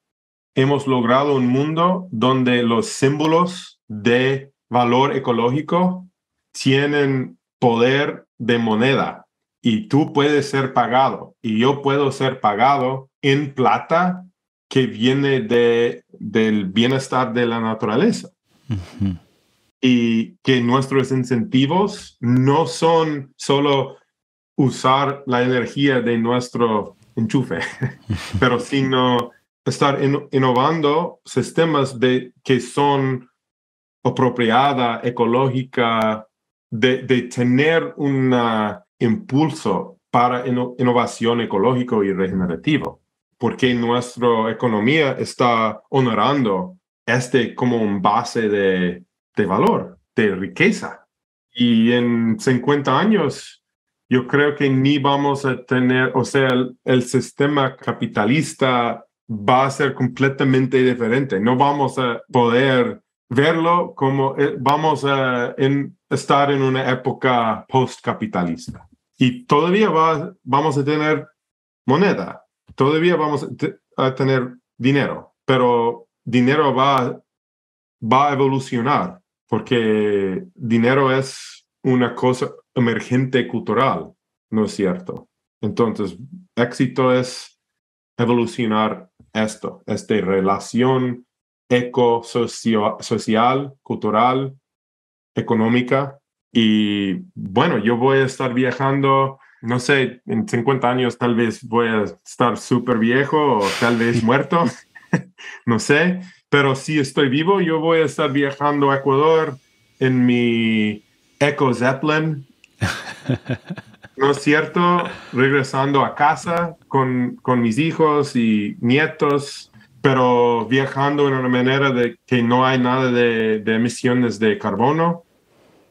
hemos logrado un mundo donde los símbolos de valor ecológico tienen poder de moneda y tú puedes ser pagado y yo puedo ser pagado en plata que viene del bienestar de la naturaleza. Uh-huh. Y que nuestros incentivos no son solo usar la energía de nuestro enchufe, pero sino estar innovando sistemas que son apropiada, ecológica, de tener un impulso para innovación ecológica y regenerativa, porque nuestra economía está honorando como un base de valor, de riqueza. Y en 50 años, yo creo que ni vamos a tener, o sea, el sistema capitalista va a ser completamente diferente. No vamos a poder verlo como vamos a estar en una época post-capitalista. Y todavía vamos a tener moneda, todavía vamos a tener dinero, pero dinero va a evolucionar, porque dinero es una cosa emergente cultural, ¿no es cierto? Entonces, éxito es evolucionar esta relación social, cultural, económica. Y bueno, yo voy a estar viajando, no sé, en 50 años tal vez voy a estar súper viejo o tal vez muerto, no sé, pero si estoy vivo, yo voy a estar viajando a Ecuador en mi Eco Zeppelin, ¿no es cierto? Regresando a casa con mis hijos y nietos, pero viajando en una manera de que no hay nada de emisiones de carbono.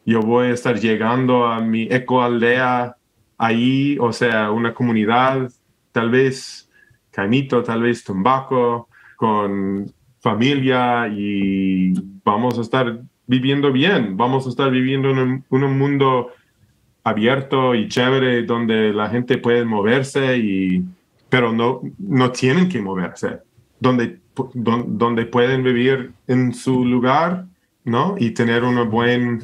Yo voy a estar llegando a mi ecoaldea ahí, o sea, una comunidad, tal vez Caimito, tal vez Tumbaco, con familia, y vamos a estar viviendo bien, vamos a estar viviendo en un mundo abierto y chévere donde la gente puede moverse, pero no tienen que moverse, donde pueden vivir en su lugar, ¿no? Y tener una buena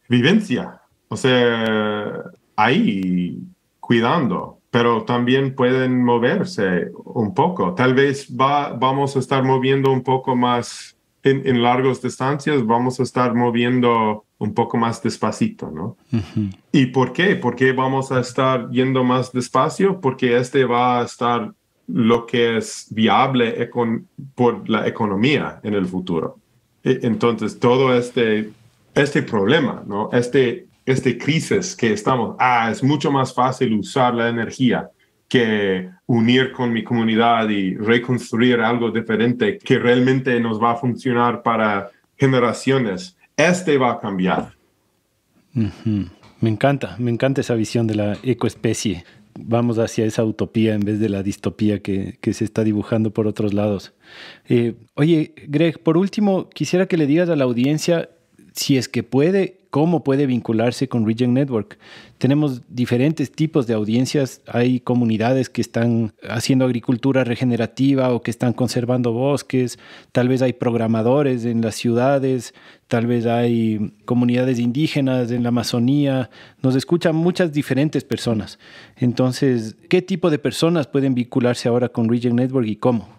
vivencia, o sea, ahí cuidando, pero también pueden moverse un poco. Tal vez vamos a estar moviendo un poco más en largas distancias, vamos a estar moviendo un poco más despacito, ¿no? ¿Y por qué? ¿Por qué vamos a estar yendo más despacio? Porque va a estar lo que es viable por la economía en el futuro. Entonces, todo este problema, ¿no? Este crisis que estamos, es mucho más fácil usar la energía que unir con mi comunidad y reconstruir algo diferente que realmente nos va a funcionar para generaciones. Va a cambiar. Me encanta esa visión de la ecoespecie. Vamos hacia esa utopía en vez de la distopía que se está dibujando por otros lados. Oye, Greg, por último, quisiera que le digas a la audiencia, si es que puede, cómo puede vincularse con Regen Network. Tenemos diferentes tipos de audiencias. Hay comunidades que están haciendo agricultura regenerativa o que están conservando bosques. Tal vez hay programadores en las ciudades. Tal vez hay comunidades indígenas en la Amazonía. Nos escuchan muchas diferentes personas. Entonces, ¿qué tipo de personas pueden vincularse ahora con Regen Network y cómo?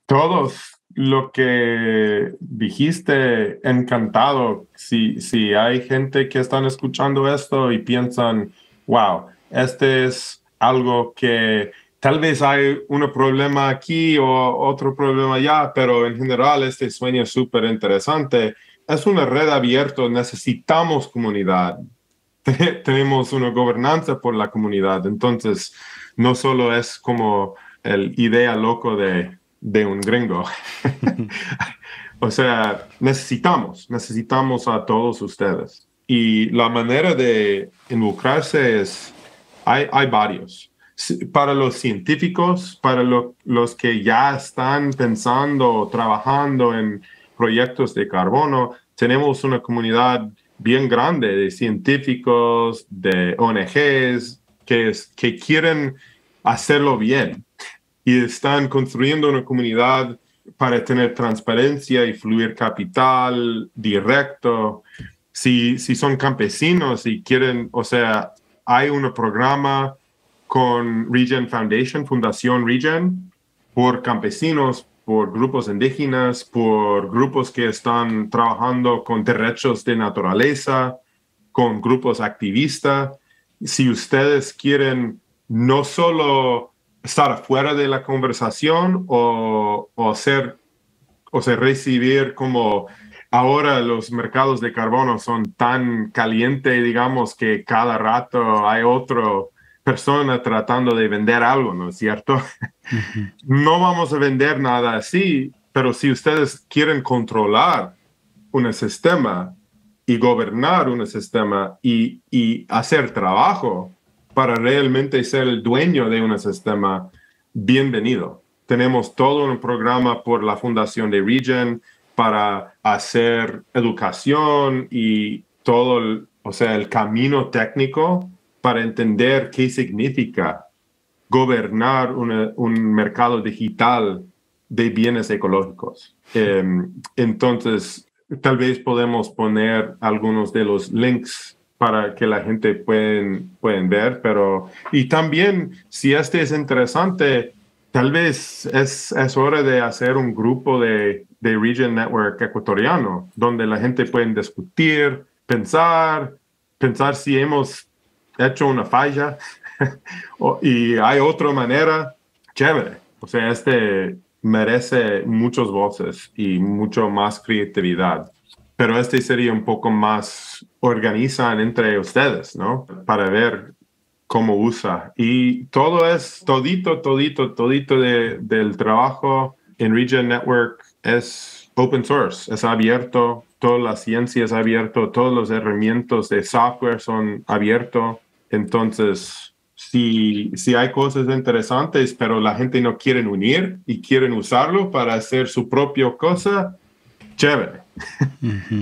Todos. Lo que dijiste, encantado. Si hay gente que están escuchando esto y piensan, wow, es algo que tal vez hay un problema aquí o otro problema allá, pero en general sueño es súper interesante. Es una red abierta, necesitamos comunidad. Tenemos una gobernanza por la comunidad, entonces no solo es como el idea loco de un gringo. O sea, necesitamos a todos ustedes. Y la manera de involucrarse hay varios. Para los científicos, para los que ya están pensando, trabajando en proyectos de carbono, tenemos una comunidad bien grande de científicos, de ONGs, que quieren hacerlo bien. Y están construyendo una comunidad para tener transparencia y fluir capital directo. Si son campesinos y quieren, o sea, hay un programa con Regen Foundation, Fundación Regen, por campesinos, por grupos indígenas, por grupos que están trabajando con derechos de naturaleza, con grupos activistas. Si ustedes quieren no solo estar afuera de la conversación o recibir como ahora los mercados de carbono son tan calientes, digamos, que cada rato hay otra persona tratando de vender algo, ¿no es cierto? No vamos a vender nada así, pero si ustedes quieren controlar un sistema y gobernar un sistema y hacer trabajo para realmente ser el dueño de un sistema, bienvenido. Tenemos todo un programa por la Fundación de Regen para hacer educación y todo, el camino técnico para entender qué significa gobernar un mercado digital de bienes ecológicos. Entonces, tal vez podemos poner algunos de los links para que la gente pueden ver, y también si es interesante, tal vez es hora de hacer un grupo de Regen Network ecuatoriano, donde la gente puede discutir, pensar si hemos hecho una falla y hay otra manera, chévere. O sea, merece muchas voces y mucho más creatividad. Pero sería un poco más organizan entre ustedes, ¿no? Para ver cómo usa. Y todo todito del trabajo en Regen Network es open source, es abierto, toda la ciencia es abierto, todas las herramientas de software son abiertos. Entonces, si hay cosas interesantes, pero la gente no quiere unir y quieren usarlo para hacer su propia cosa, chévere.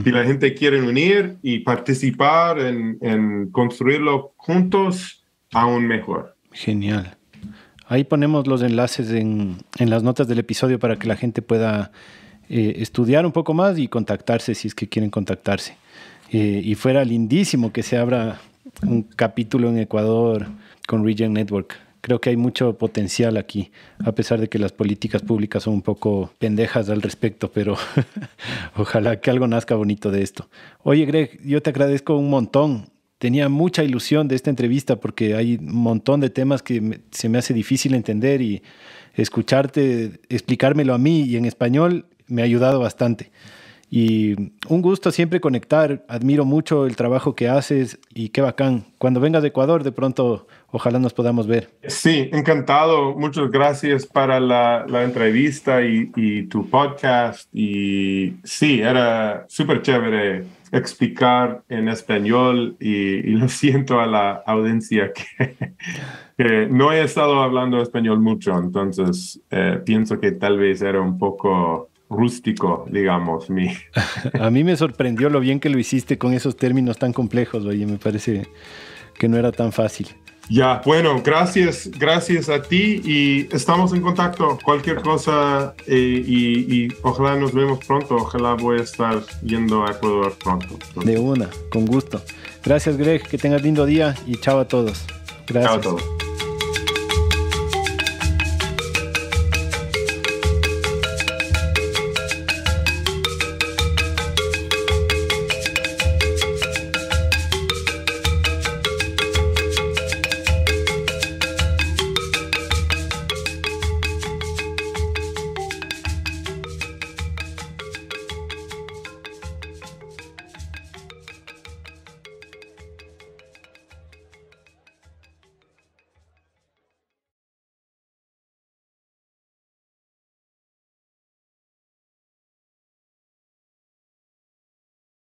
Si la gente quiere unir y participar en construirlo juntos, aún mejor. Genial. Ahí ponemos los enlaces en las notas del episodio para que la gente pueda estudiar un poco más y contactarse si es que quieren contactarse. Y fuera lindísimo que se abra un capítulo en Ecuador con Regen Network. Creo que hay mucho potencial aquí, a pesar de que las políticas públicas son un poco pendejas al respecto, pero ojalá que algo nazca bonito de esto. Oye, Greg, yo te agradezco un montón. Tenía mucha ilusión de esta entrevista porque hay un montón de temas que se me hace difícil entender y escucharte, explicármelo a mí y en español me ha ayudado bastante. Y un gusto siempre conectar, admiro mucho el trabajo que haces y qué bacán. Cuando vengas de Ecuador, de pronto, ojalá nos podamos ver. Sí, encantado. Muchas gracias para la entrevista y tu podcast. Y sí, era súper chévere explicar en español y lo siento a la audiencia que no he estado hablando español mucho, entonces pienso que tal vez era un poco rústico, digamos. A mí me sorprendió lo bien que lo hiciste con esos términos tan complejos, oye, me parece que no era tan fácil. Ya, bueno, gracias a ti y estamos en contacto. Cualquier cosa y ojalá nos vemos pronto. Ojalá voy a estar yendo a Ecuador pronto. De una, con gusto. Gracias, Greg, que tengas lindo día y chao a todos. Gracias. Chao a todos.